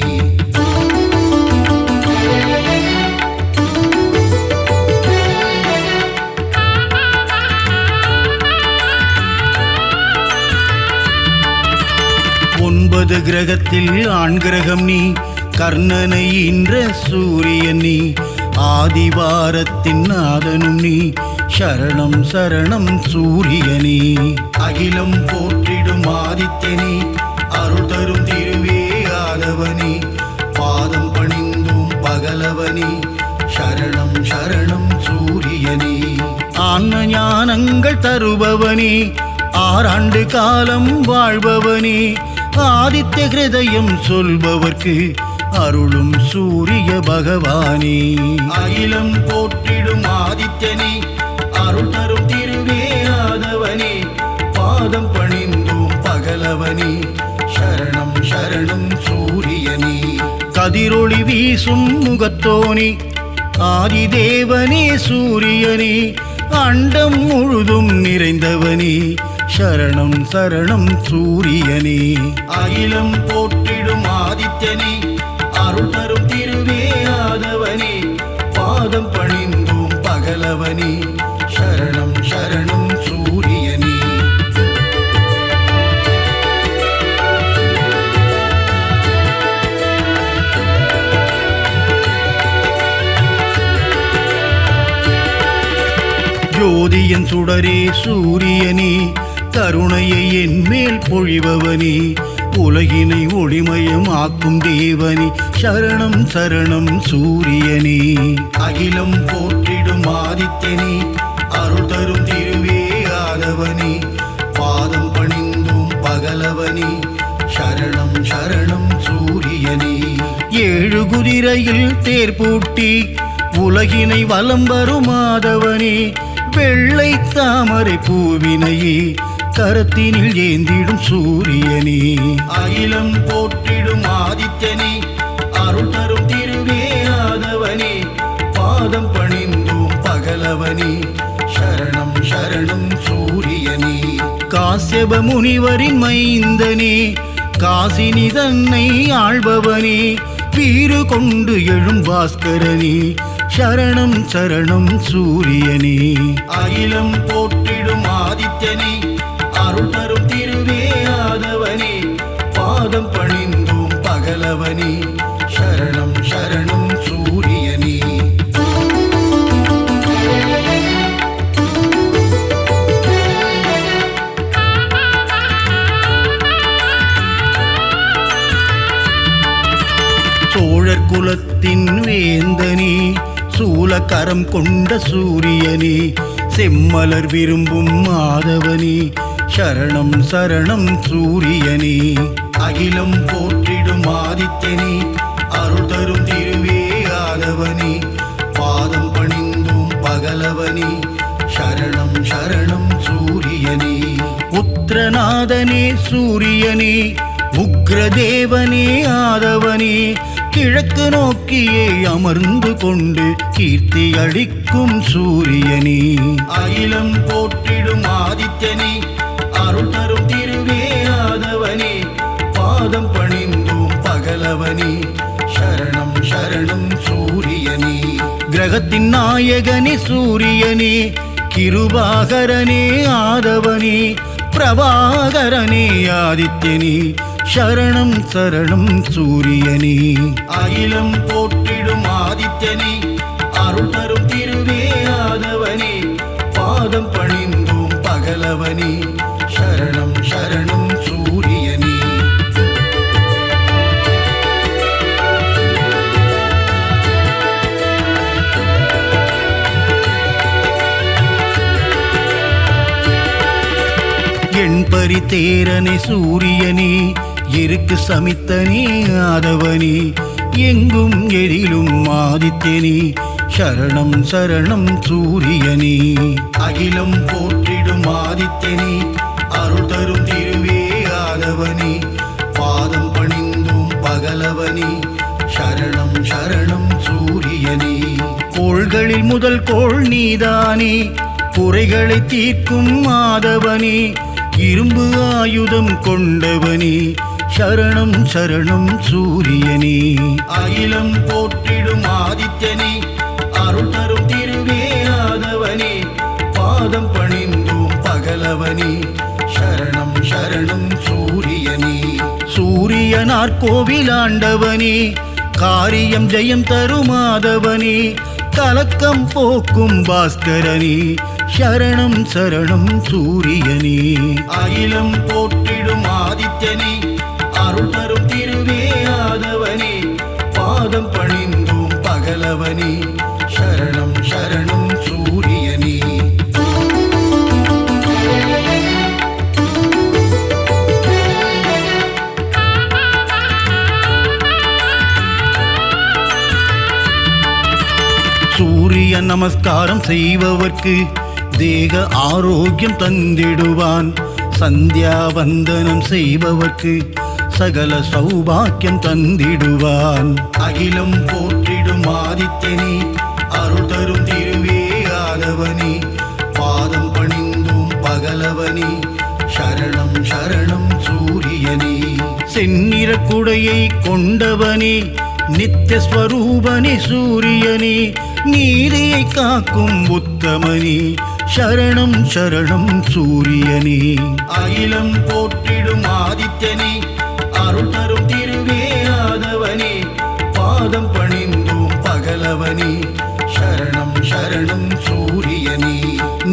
[SPEAKER 3] ஒன்பது கிரகத்தில் ஆண் கிரகம் நீ, கர்ணனை ஈன்ற சூரியன் நீ, ஆதிவாரத்தின் நாதனும் நீ, சரணம் சரணம் சூரியனே. அகிலம் போற்றிடும் ஆதித்யனே, அருள் தரும் திருவே ஆதவனே, பாதம் பணிந்தோம் பகலவனே, சரணம் சரணம் சூரியனே. ஆன்ம ஞானங்கள் தருபவனே, ஆறாண்டு காலம் வாழ்பவனே, ஆதித்ய ஹிருதயம் சொல்பவர்க்கு அருளும் சூரிய பகவானே. அகிலம் போற்றிடும் ஆதித்யனே, அருள் தரும் திருவே ஆதவனே, பாதம் பணிந்தோம் பகலவனே, சரணம் சரணம் சூரியனே. கதிரொளி வீசும் முகத்தோனே, ஆதிதேவனே சூரியனே, அண்டம் முழுதும் நிறைந்தவனே, சரணம் சரணம் சூரியனே. அகிலம் போற்றிடும் ஆதித்யனே, அருள் தரும் திருவே ஆதவனே, பாதம் பணிந்தோம் பகலவனே, சரணம் சரணம் சூரியனே. ஜோதியன் சுடரே சூரியனே, கருணையை என் மேல் பொழிபவனே, உலகினை ஒளிமயமாக்கும் தேவனே, சரணம் சரணம் சூரியனே. அகிலம் போற்றிடும் ஆதித்யனே, அருள் தரும் திருவே ஆதவனே, பாதம் பணிந்தோம் பகலவனே, சரணம் சரணம் சூரியனே. ஏழு குதிரையில் தேர் பூட்டி உலகினை வலம் வரும் ஆதவனே, வெள்ளை தாமரை பூவினையே கரத்தினில் ஏந்திடும் சூரியனே. அகிலம் போற்றிடும் ஆதித்யனே, அருள் தரும் திருவே ஆதவனே, பாதம் பணிந்தோம் பகலவனே, சரணம் சரணம் சூரியனே. காசியப முனிவரின் மைந்தனே, காசினி தன்னை ஆள்பவனே, வீறு கொண்டு எழும் பாஸ்கரனே, சரணம் சரணம் சூரியனே. அகிலம் போற்றிடும் ஆதித்யனே, அருள் தரும் திருவே ஆதவனே, பாதம் பணிந்தோம் பகலவனே, சரணம் சரணம் சூரியனே. சோழர் குலத்தின் வேந்தனே, சூலக்கரம் கொண்ட சூரியனே, செம்மலர் விரும்பும் மாதவனே, சரணம் சரணம் சூரியனே. அகிலம் போற்றிடும் ஆதித்யனே, அருள் தரும் திருவே ஆதவனே, பாதம் பணிந்தும் பகலவனே, சரணம் சரணம் சூரியனே. உத்திரநாதனே சூரியனே, உக்ரதேவனே ஆதவனே, கிழக்கு நோக்கியே அமர்ந்து கொண்டு கீர்த்தி அளிக்கும் சூரியனே. அகிலம் போற்றிடும் ஆதித்யனே, அருள் தரும் திருவே ஆதவனே, பாதம் பணிந்தோம் பகலவனே, சரணம் சரணம் சூரியனே. கிரகத்தின் நாயகனே சூரியனே, கிருபாகரனே ஆதவனே, பிரபாகரனே ஆதித்யனே, சரணம் சரணம் சூரியனே. அகிலம் போற்றிடும் ஆதித்யனே, அருள் தரும் திருவே ஆதவனே, பாதம் பணிந்தோம் பகலவனே, சரணம் சரணம் சூரியனே. எண்பரி தேரனே சூரியனே, இருக்கு சமித்தனே ஆதவனே, எங்கும் எதிலும் ஆதித்யனே, சரணம் சரணம் சூரியனே. அகிலம் போற்றிடும் ஆதித்யனே, அருள் தரும் திருவே ஆதவனே, பாதம் பணிந்தும் பகலவனே, சரணம் சரணம் சூரியனே. கோள்களில் முதல் கோள் நீதானே, குறைகளை தீர்க்கும் ஆதவனே, இரும்பு ஆயுதம் கொண்டவனே, சரணம் சரணம் சூரியனே. அகிலம் போற்றிடும் ஆதித்யனே, அருள் தரும் திருவே ஆதவனே, பாதம் பணிந்தோம் பகலவனே, சரணம் சரணம் சூரியனே. சூரியனார் கோவிலாண்டவனே, காரியம் ஜெயம் தரும் ஆதவனே, கலக்கம் போக்கும் பாஸ்கரனே, சரணம் சரணம் சூரியனே. அகிலம் போற்றிடும் ஆதித்யனே, அருள் தரும் திருவே ஆதவனே, பாதம் பணிந்தோம் பகலவனே, சரணம் சரணம் சூரியனே. சூரிய நமஸ்காரம் செய்பவர்க்கு தேக ஆரோக்கியம் தந்திடுவான், சந்தியா வந்தனம் செய்பவர்க்கு சகல சௌபாக்கியம் தந்திடுவான். அகிலம் போற்றிடும் ஆதித்யனே, அருள் தரும் திருவே ஆதவனே, பாதம் பணிந்தும் பகலவனே, சரணம் சரணம் சூரியனே. செந்நிற குடையை கொண்டவனே, நித்தியஸ்வரூபனே சூரியனே, நீதியை காக்கும் உத்தமனே, சரணம் சரணம் சூரியனே. அகிலம் போற்றிடும் ஆதித்யனே, அருள் தரும் திருவே ஆதவனே, பாதம் பணிந்தோம் பகலவனே, சரணம் சரணம் சூரியனே.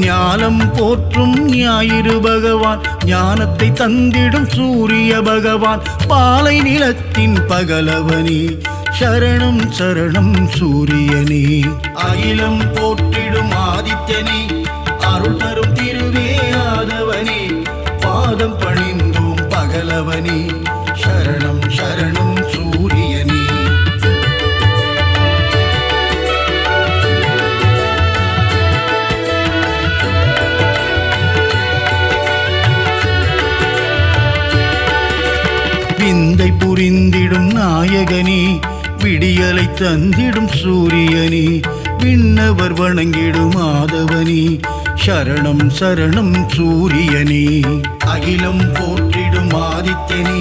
[SPEAKER 3] ஞானம் போற்றும் ஞாயிறு பகவான், ஞானத்தை தந்திடும் சூரிய பகவான், பாலை நிலத்தின் பகலவனே, சரணம் சரணம் சூரியனே. அகிலம் போற்றிடும் ஆதித்யனே, அருள் தரும் திருவே ஆதவனே, பாதம் பணிந்தோம் பகலவனே, சரணம் சரணம் சூரியனே. விந்தை புரிந்திடும் நாயகனே, விடியலை தந்திடும் சூரியனே, விண்ணவர் வணங்கிடும் ஆதவனே, சரணம் சரணம் சூரியனே. அகிலம் போற்றிடும் ஆதித்யனே,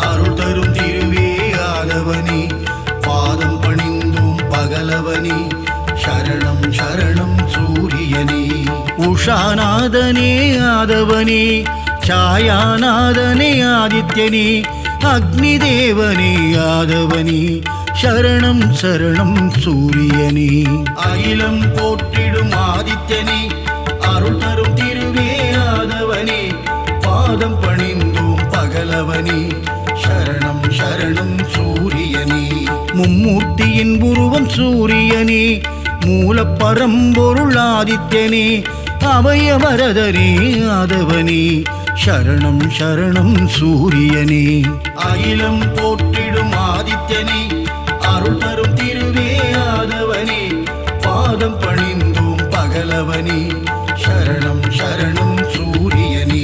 [SPEAKER 3] அருள் தரும் திருவே ஆதவனே, பாதம் பணிந்தும் பகலவனே, சரணம் சரணம் சூரியனே. உஷாநாதனே ஆதவனே, சாயாநாதனே ஆதித்யனே, அக்னி தேவனே ஆதவனே, சரணம் சரணம் சூரியனே. அகிலம் போற்றிடும் ஆதித்யனே, அருள் தரும் திருவே ஆதவனே, பாதம் பணிந்தோம் பகலவனே, சரணம் சரணம் சூரியனே. மும்மூர்த்தியின் உருவம் சூரியனே, மூலப்பரம்பொருள் ஆதித்யனே, அபயவரதனே ஆதவனே, சரணம் சரணம் சூரியனே. அகிலம் போற்றிடும் ஆதித்யனே, அருள் தரும் திருவே ஆதவனே, பாதம் பணிந்தோம் பகலவனே, சரணம் சரணம் சூரியனே.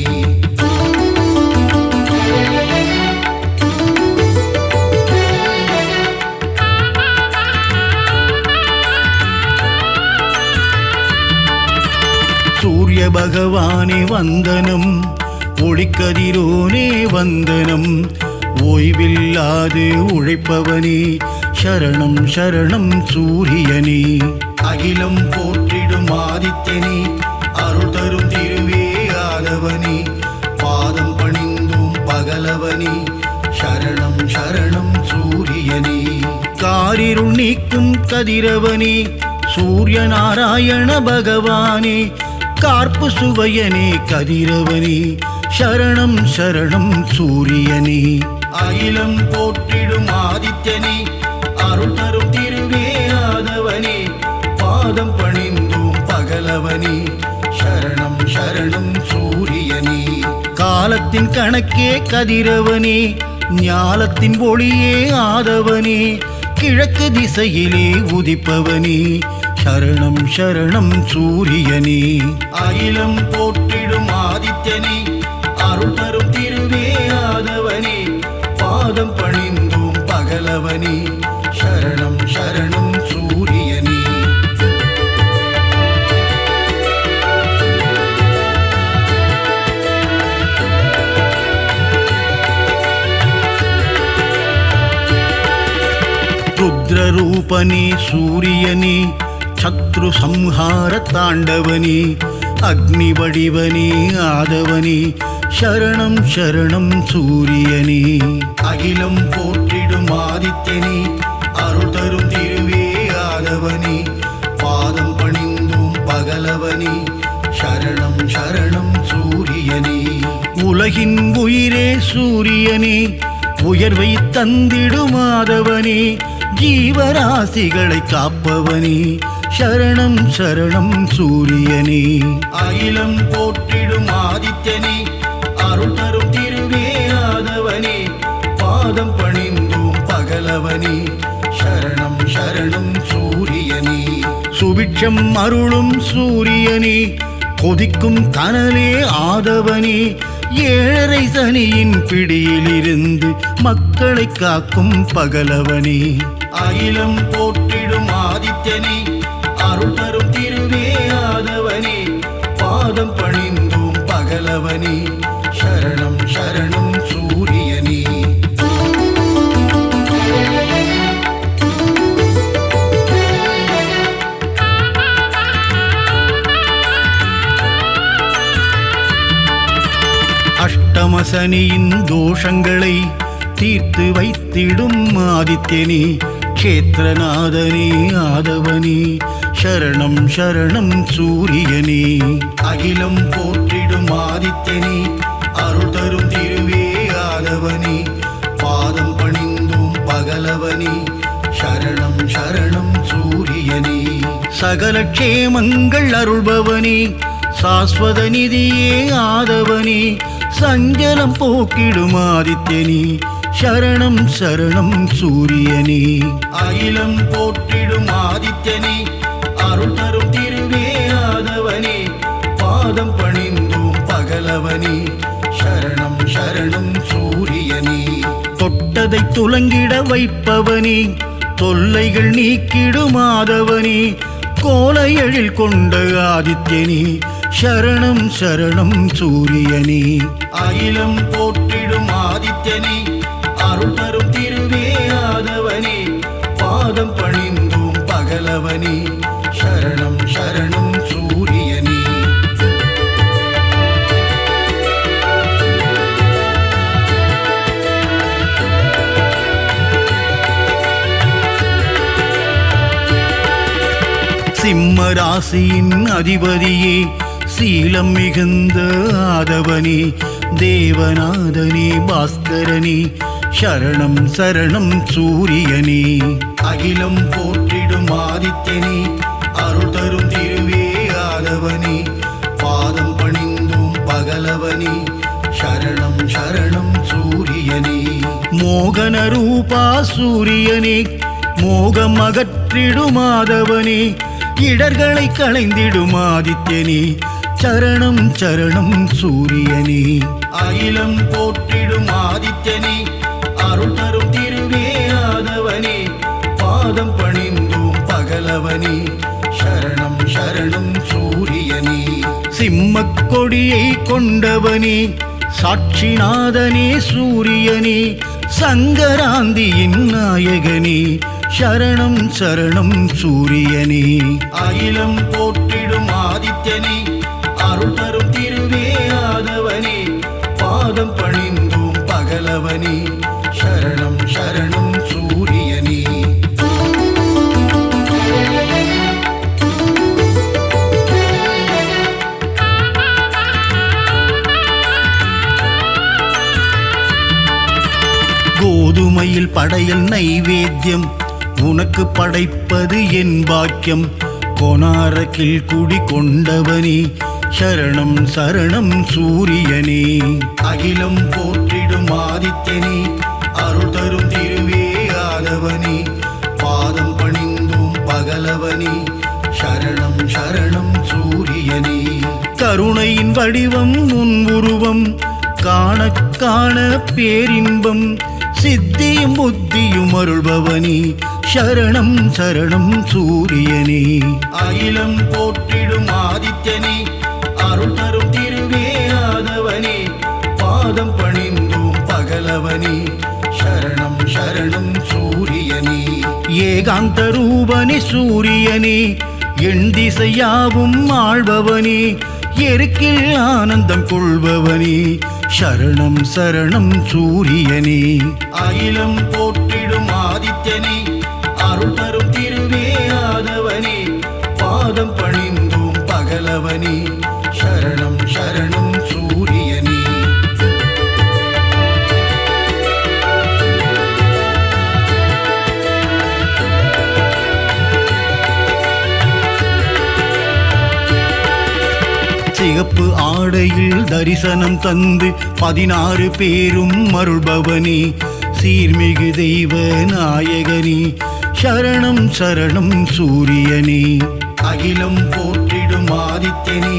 [SPEAKER 3] சூரிய பகவானே வந்தனம், ஒளிக்கதிரோனே வந்தனம், ஓய்வில்லாது உழைப்பவனே, சரணம் சரணம் சூரியனே. அகிலம் போற்றிடும் ஆதித்யனே, அருள் தரும் திருவே ஆதவனே, பாதம் பணிந்தோம் பகலவனே, சரணம் சரணம் சூரியனே. காரிருள் நீக்கும் கதிரவனே, சூரிய நாராயண பகவானே, கார்ப்பு சுவையனே கதிரவனே, சரணம் சரணம் சூரியனே. அகிலம் போற்றிடும் ஆதித்யனே, அருள் தரும் திருவே ஆதவனே, பாதம் பணிந்தோம் பகலவனே, சரணம் சரணம் சூரியனே. காலத்தின் கணக்கே கதிரவனே, ஞாலத்தின் ஒளியே ஆதவனே, கிழக்கு திசையிலே உதிப்பவனே, சரணம் சரணம் சூரியனே. அகிலம் போற்றிடும் ஆதித்யனே, அருள் தரும் திருவே ஆதவனே, பாதம் பணிந்தோம் பகலவனே, சரணம் சரணம் சூரியனே. ருத்ரரூபனே சூரியனே, சத்ரு சம்ஹார தாண்டவனே, அக்னி வடிவனே ஆதவனே, சரணம் சரணம் சூரியனே. அகிலம் போற்றிடும் ஆதித்யனே, அருள் தரும் திருவே ஆதவனே, பாதம் பணிந்தோம் பகலவனே, சரணம் சரணம் சூரியனே. உலகின் உயிரே சூரியனே, உயர்வை தந்திடும் ஆதவனே, ஜீவராசிகளை காப்பவனே, சரணம் சரணம் சூரியனே. அகிலம் போற்றிடும் ஆதித்யனே, அருள் தரும் திருவே ஆதவனே, பாதம் பணிந்தோம் பகலவனே, சரணம் சரணம் சூரியனே. சுபிட்சம் அருளும் சூரியனே, கொதிக்கும் கனலே ஆதவனே, ஏழரை சனியின் பிடியிலிருந்து மக்களை காக்கும் பகலவனே. அகிலம் போற்றிடும் ஆதித்யனே, அருள் தரும் திருவே ஆதவனே, பாதம் பணிந்தோம் பகலவனே, சரணம் சரணம் சூரியனே. அஷ்டமசனியின் தோஷங்களை தீர்த்து வைத்திடும் ஆதித்யனே, க்ஷேத்திரநாதனே ஆதவனே, சரணம் சரணம் சூரியனே. அகிலம் போற்றிடும் ஆதித்யனே, அருள் தரும் திருவே ஆதவனே, பாதம் பணிந்தோம் பகலவனே, சரணம் சரணம் சூரியனே. சகல க்ஷேமங்கள் அருள்பவனே, சாஸ்வத நிதியே ஆதவனே, சஞ்சலம் போக்கிடும் ஆதித்யனே, சரணம் சரணம் சூரியனே. அகிலம் போற்றிடும் ஆதித்யனே, அருள் தரும் திருவே ஆதவனே, பாதம் பணிந்தோம் பகலவனே, சரணம் சரணம் சூரியனே. தொட்டதை துலங்கிட வைப்பவனே, தொல்லைகள் நீக்கிடும் ஆதவனே, கோல எழில் கொண்ட ஆதித்யனே, சரணம் சரணம் சூரியனே. அகிலம் போற்றிடும் ஆதித்யனே, அருள் தரும் திருவே ஆதவனே, பாதம் பணிந்தோம் பகலவனே, சரணம் சரணம் சூரியனே. சிம்ம ராசியின் அதிபதியே, சீலம் மிகுந்த ஆதவனே, தேவநாதனே பாஸ்கரனே, சரணம் சரணம் சூரியனே. அகிலம் போற்றிடும் ஆதித்யனே, அருள் தரும் திருவே ஆதவனே, பாதம் பணிந்தோம் பகலவனே, ரூபா சூரியனே மோகம் அகற்றிடும் மாதவனே இடர்களை களைந்திடும் ஆதித்யனே சரணம் சரணம் சூரியனே அகிலம் போற்றிடும் ஆதித்யனே அருள் தரும் திருவே ஆதவனே பாதம் பணிந்தோம் பகலவனே சரணம் சரணம் சூரியனே சிம்மக் கொடியை கொண்டவனே சாட்சிநாதனே சூரியனே சங்கராந்தியின் நாயகனே சரணம் சரணம் சூரியனே அகிலம் போற்றிடும் ஆதித்யனே அருள் தரும் திருவே ஆதவனே பாதம் பணிந்தோம் பகலவனே சரணம் சரணம் சூரியனே கோதுமையில் படையல் நைவேத்தியம் உனக்கு படைப்பது என் பாக்கியம் கொனாரக்கில் குடி கொண்டவனே சரணம் சரணம் சூரியனே அகிலம் போற்றிடும் ஆதித்யனே அருள் தரும் திருவே ஆதவனே பாதம் பணிந்தோம் பகலவனே சரணம் சரணம் சூரியனே கருணையின் வடிவம் உன் உருவம் காண காண பேரின்பம் சித்தியும் புத்தியும் அருள்பவனே சரணம் சரணம் சூரியனே அகிலம் போற்றிடும் ஆதித்யனே அருள் தரும் திருவே ஆதவனே பாதம் பணிந்தோம் பகலவனே சரணம் சரணம் சூரியனே ஏகாந்த ரூபனே சூரியனே எண் திசையாவும் ஆள்பவனே எருக்கில் ஆனந்தம் கொள்பவனே சரணம் சரணம் சூரியனே அகிலம் போற்றிடும் ஆதித்யனே அருள் தரும் திருவே ஆதவனே பாதம் பணிந்தோம் பகலவனே சரணம் சரணம் சூரியனே சிகப்பு ஆடையில் தரிசனம் தந்து 16 பேரும் அருள்பவனே சீர்மிகு தெய்வ நாயகனே சரணம் சரணம் சூரியனே அகிலம் போற்றிடும் ஆதித்யனே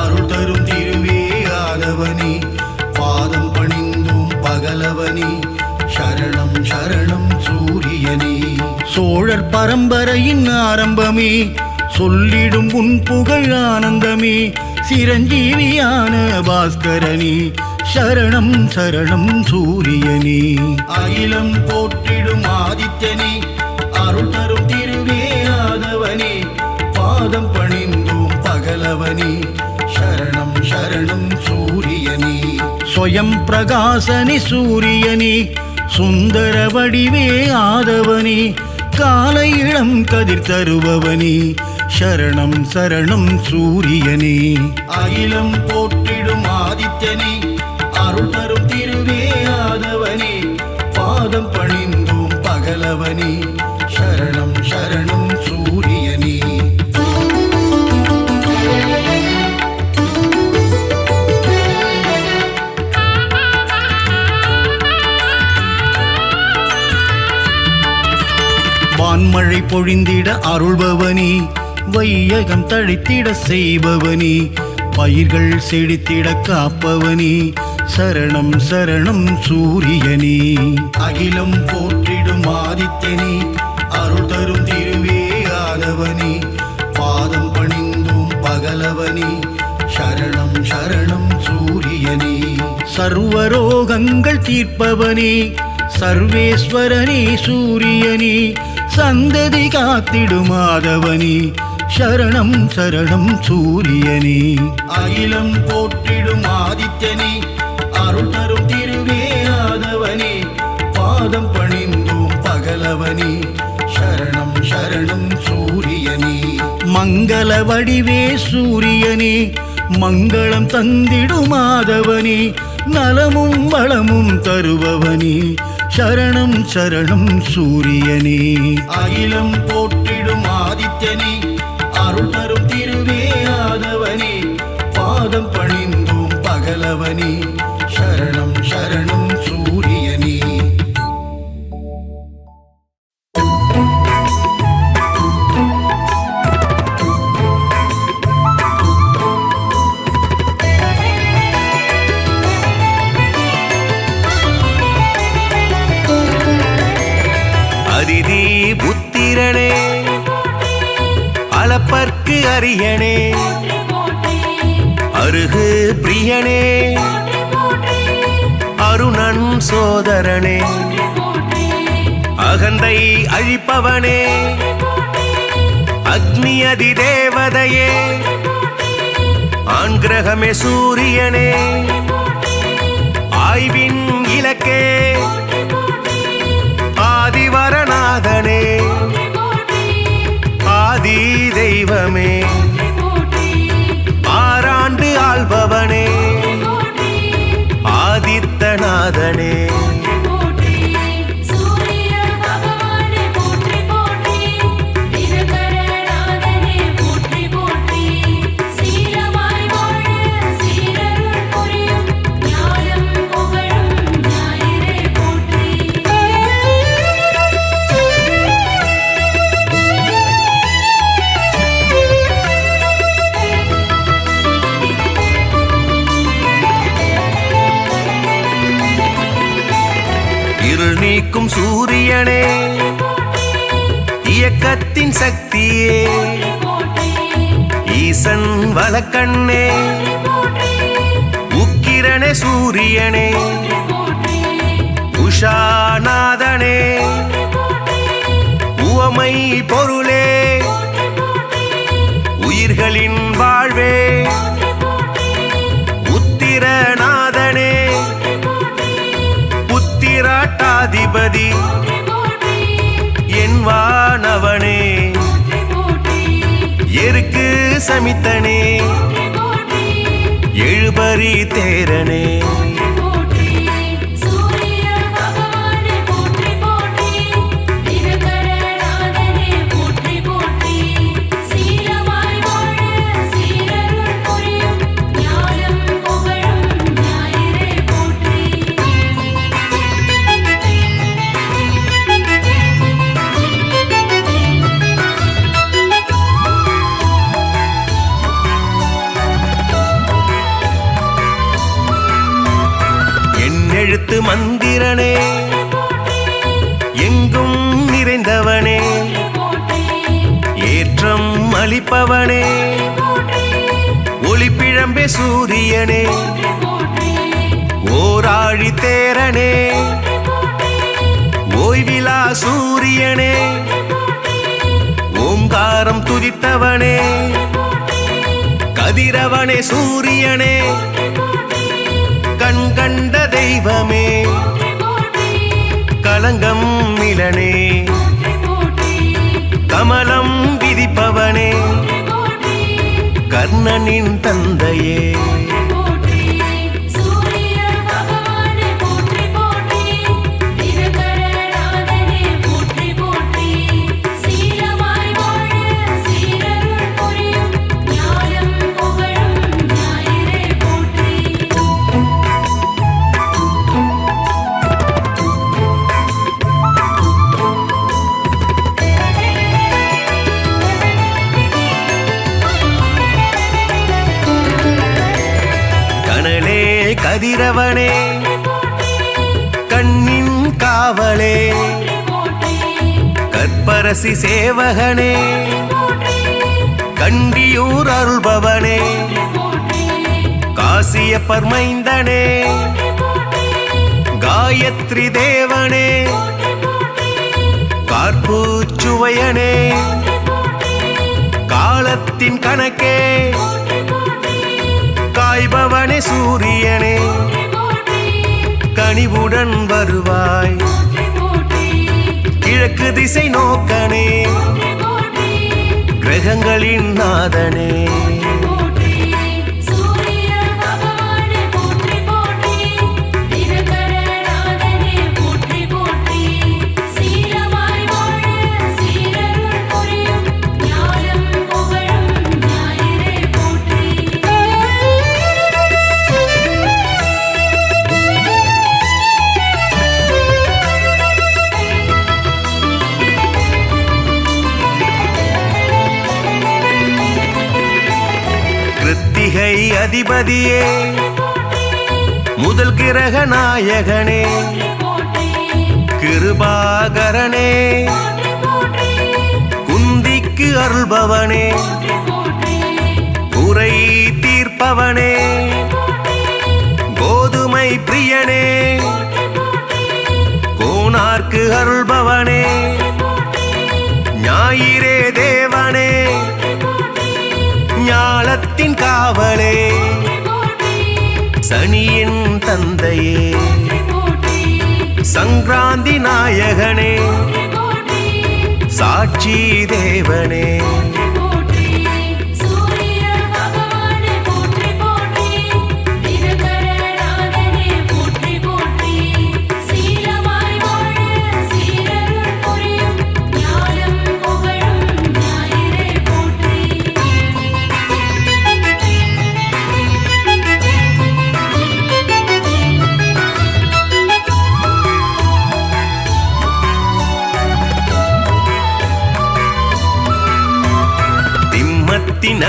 [SPEAKER 3] அருள் தரும் திருவே ஆதவனே பாதம் பணிந்தோம் பகலவனே சரணம் சரணம் சூரியனே சோழர் பரம்பரையின் ஆரம்பமே சொல்லிடும் உன் புகழ் ஆனந்தமே சிரஞ்சீவியான பாஸ்கரனே சரணம் சரணம் சூரியனே அகிலம் போற்றிடும் ஆதித்யனே அருள் தரும் திருவே ஆதவனே பாதம் பணிந்தோம் பகலவனே சரணம் சரணம் சூரியனே ஸ்வயம் பிரகாசனே சூரியனே சுந்தர வடிவே ஆதவனே காலை இளம் கதிர் தருபவனே சரணம் சரணம் சூரியனே அகிலம் போற்றிடும் ஆதித்யனே அருள் தரும் திருவே ஆதவனே பாதம் பணிந்தோம் பகலவனே சரணம் சரணம் சூரியனே வான்மழை பொழிந்திட அருள்பவனே வையகம் தழைத்திட செய்பவனே பயிர்கள் செழித்திட காப்பவனே சரணம் சரணம் சூரியனே அகிலம் போற்றிடும் ஆதித்யனே அருள் தரும் திருவே ஆதவனே பாதம் பணிந்தோம் பகலவனே சரணம் சரணம் சூரியனே சர்வரோகங்கள் தீர்ப்பவனே சர்வேஸ்வரனே சூரியனே சந்ததி காத்திடும் ஆதவனே சரணம் சரணம் சூரியனே அகிலம் போற்றிடும் ஆதித்யனே அருள் தரும் திருவே ஆதவனே பாதம் பணிந்தோம் பகலவனே சரணம் சரணம் சூரியனே மங்கள வடிவே சூரியனே மங்களம் தந்திடும் ஆதவனே நலமும் வளமும் தருபவனே சரணம் சரணம் சூரியனே அகிலம் போற்றிடும் ஆதித்யனே அருள் தரும் திருவே ஆதவனே பாதம் பணிந்தோம் பகலவனே சரணம் சரணம் சூரியனே
[SPEAKER 2] அருளுக்கு அரியனே அருகு பிரியனே அருணன் சோதரனே அகந்தை அழிப்பவனே அக்னி அதி தேவதையே ஆண்கிரகமே சூரியனே ஆய்வின் இலக்கே ஆதிவரநாதனே ஆதி தெய்வமே ஆறாண்டு ஆள்பவனே ஆதித்தநாதனே இருள் நீக்கும் சூரியனே இயக்கத்தின் சக்தியே ஈசன் வலக்கண்ணே உக்கிரனே சூரியனே உஷாநாதனே உவமை பொருளே உயிர்களின் வாழ்வே உத்திரநாதனே புத்திராட்டாதிபதி என் வானவனே எருக்கு சமித்தனே எழுபறி தேரனே எழுத்து மந்திரனே எங்கும் நிறைந்தவனே ஏற்றம் அளிப்பவனே ஒளிப்பிழம்பே சூரியனே ஓராழி தேரனே ஓய்விலா சூரியனே ஓங்காரம் துதித்தவனே கதிரவனே சூரியனே கண் கண்ட தெய்வமே கலங்கம் மிலனே கமலம் விதிப்பவனே கர்ணனின் தந்தையே கதிரவனே கண்ணின் காவலே கற்பரசி சேவகனே கண்டியூர் அருள்பவனே காசியப்பர் மைந்தனே காயத்ரி தேவனே கார்பூச்சுவையனே காலத்தின் கணக்கே காய்பவனே சூரியனே கனிவுடன் வருவாய் கிழக்கு திசை நோக்கனே கிரகங்களின் நாதனே கிருத்திகை அதிபதியே முதல் கிரக நாயகனே கிருபாகரனே குந்திக்கு அருள்பவனே தீர்ப்பவனே கோதுமை பிரியனே கோனார்க்கு அருள்பவனே ஞாயிறே தேவனே ஞாலத்தின் காவலே சனியின் தந்தையே சங்கராந்தி நாயகனே சாட்சி தேவனே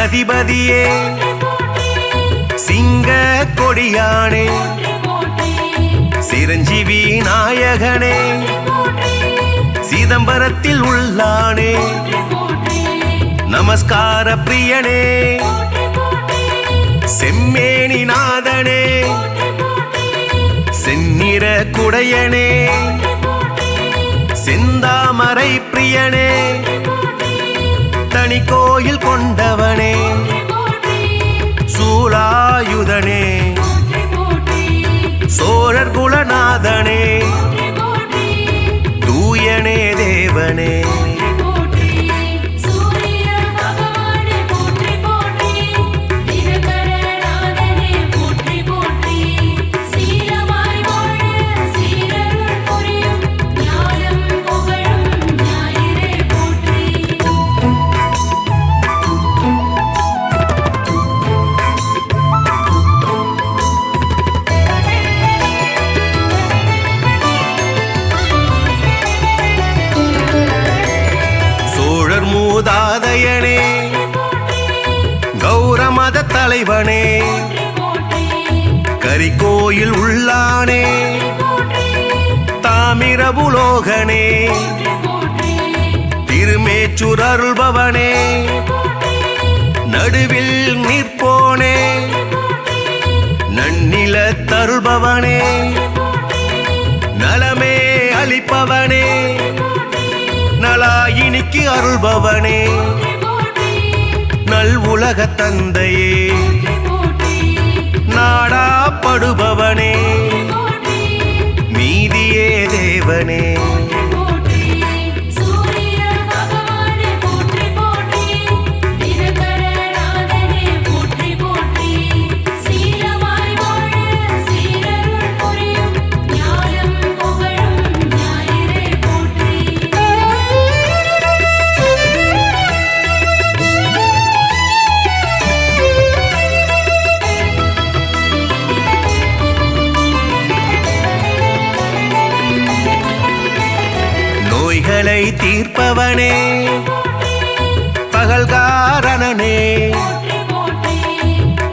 [SPEAKER 2] அதிபதியே சிங்க கொடியானே சிரஞ்சீவி நாயகனே சிதம்பரத்தில் உள்ளானே நமஸ்கார பிரியனே செம்மேனி நாதனே செந்நிற குடையனே செந்தாமரை பிரியனே தனி கோயில் கொண்டவனே சூலாயுதனே சோழர் குலநாதனே தூயனே தேவனே மூதாதையனே கௌரமத தலைவனே கரிகோயில் உள்ளானே தாமிரபுலோகனே திருமேச்சூர் அருள்பவனே நடுவில் நிற்போனே நன்னில தருள்பவனே நலமே அளிப்பவனே நலாயினிக்கு அருள்பவனே நல் உலக தந்தையே நாடாப்படுபவனே மீதியே தேவனே நோய்களை தீர்ப்பவனே பகல்காரணனே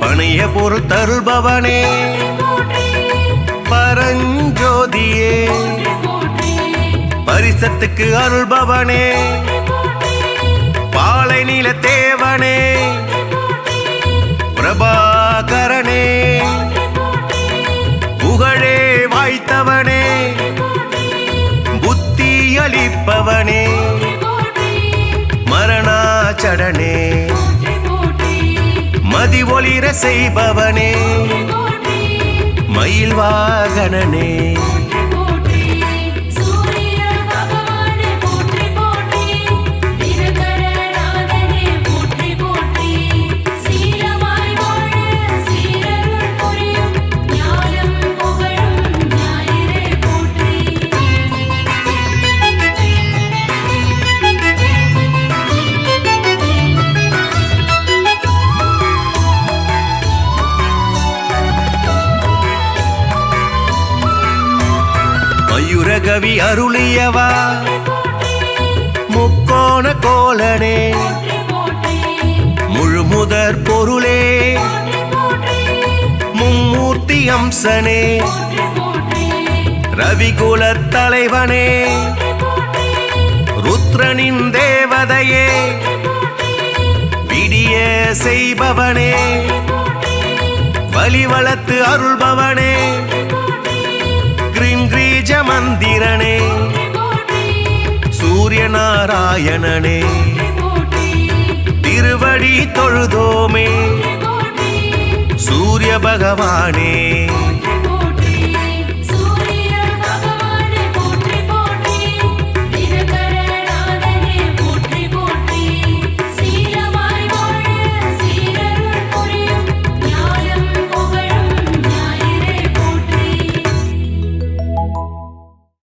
[SPEAKER 2] பணைய பொருள் தருள்பவனே பரஞ்சோதியே பரிசத்துக்கு அருள்பவனே பாலை நில தேவனே பிரபாகரனே புகழே வாய்த்தவனே புத்தி அளிப்பவனே மரணாச்சடனே மதி ஒளிர செய்பவனே மயில் வாகனனே மயூரகவி அருளியவா முக்கோண கோலனே முழுமுதற் பொருளே மும்மூர்த்தி அம்சனே ரவிகுலத் தலைவனே ருத்ரனின் தேவதையே விடிய செய்பவனே கலி வளர்த்து அருள்பவனே கிரீம் கிரீஜ மந்திரனே சூரிய நாராயணனே திருவடி தொழுதோமே சூரிய பகவானே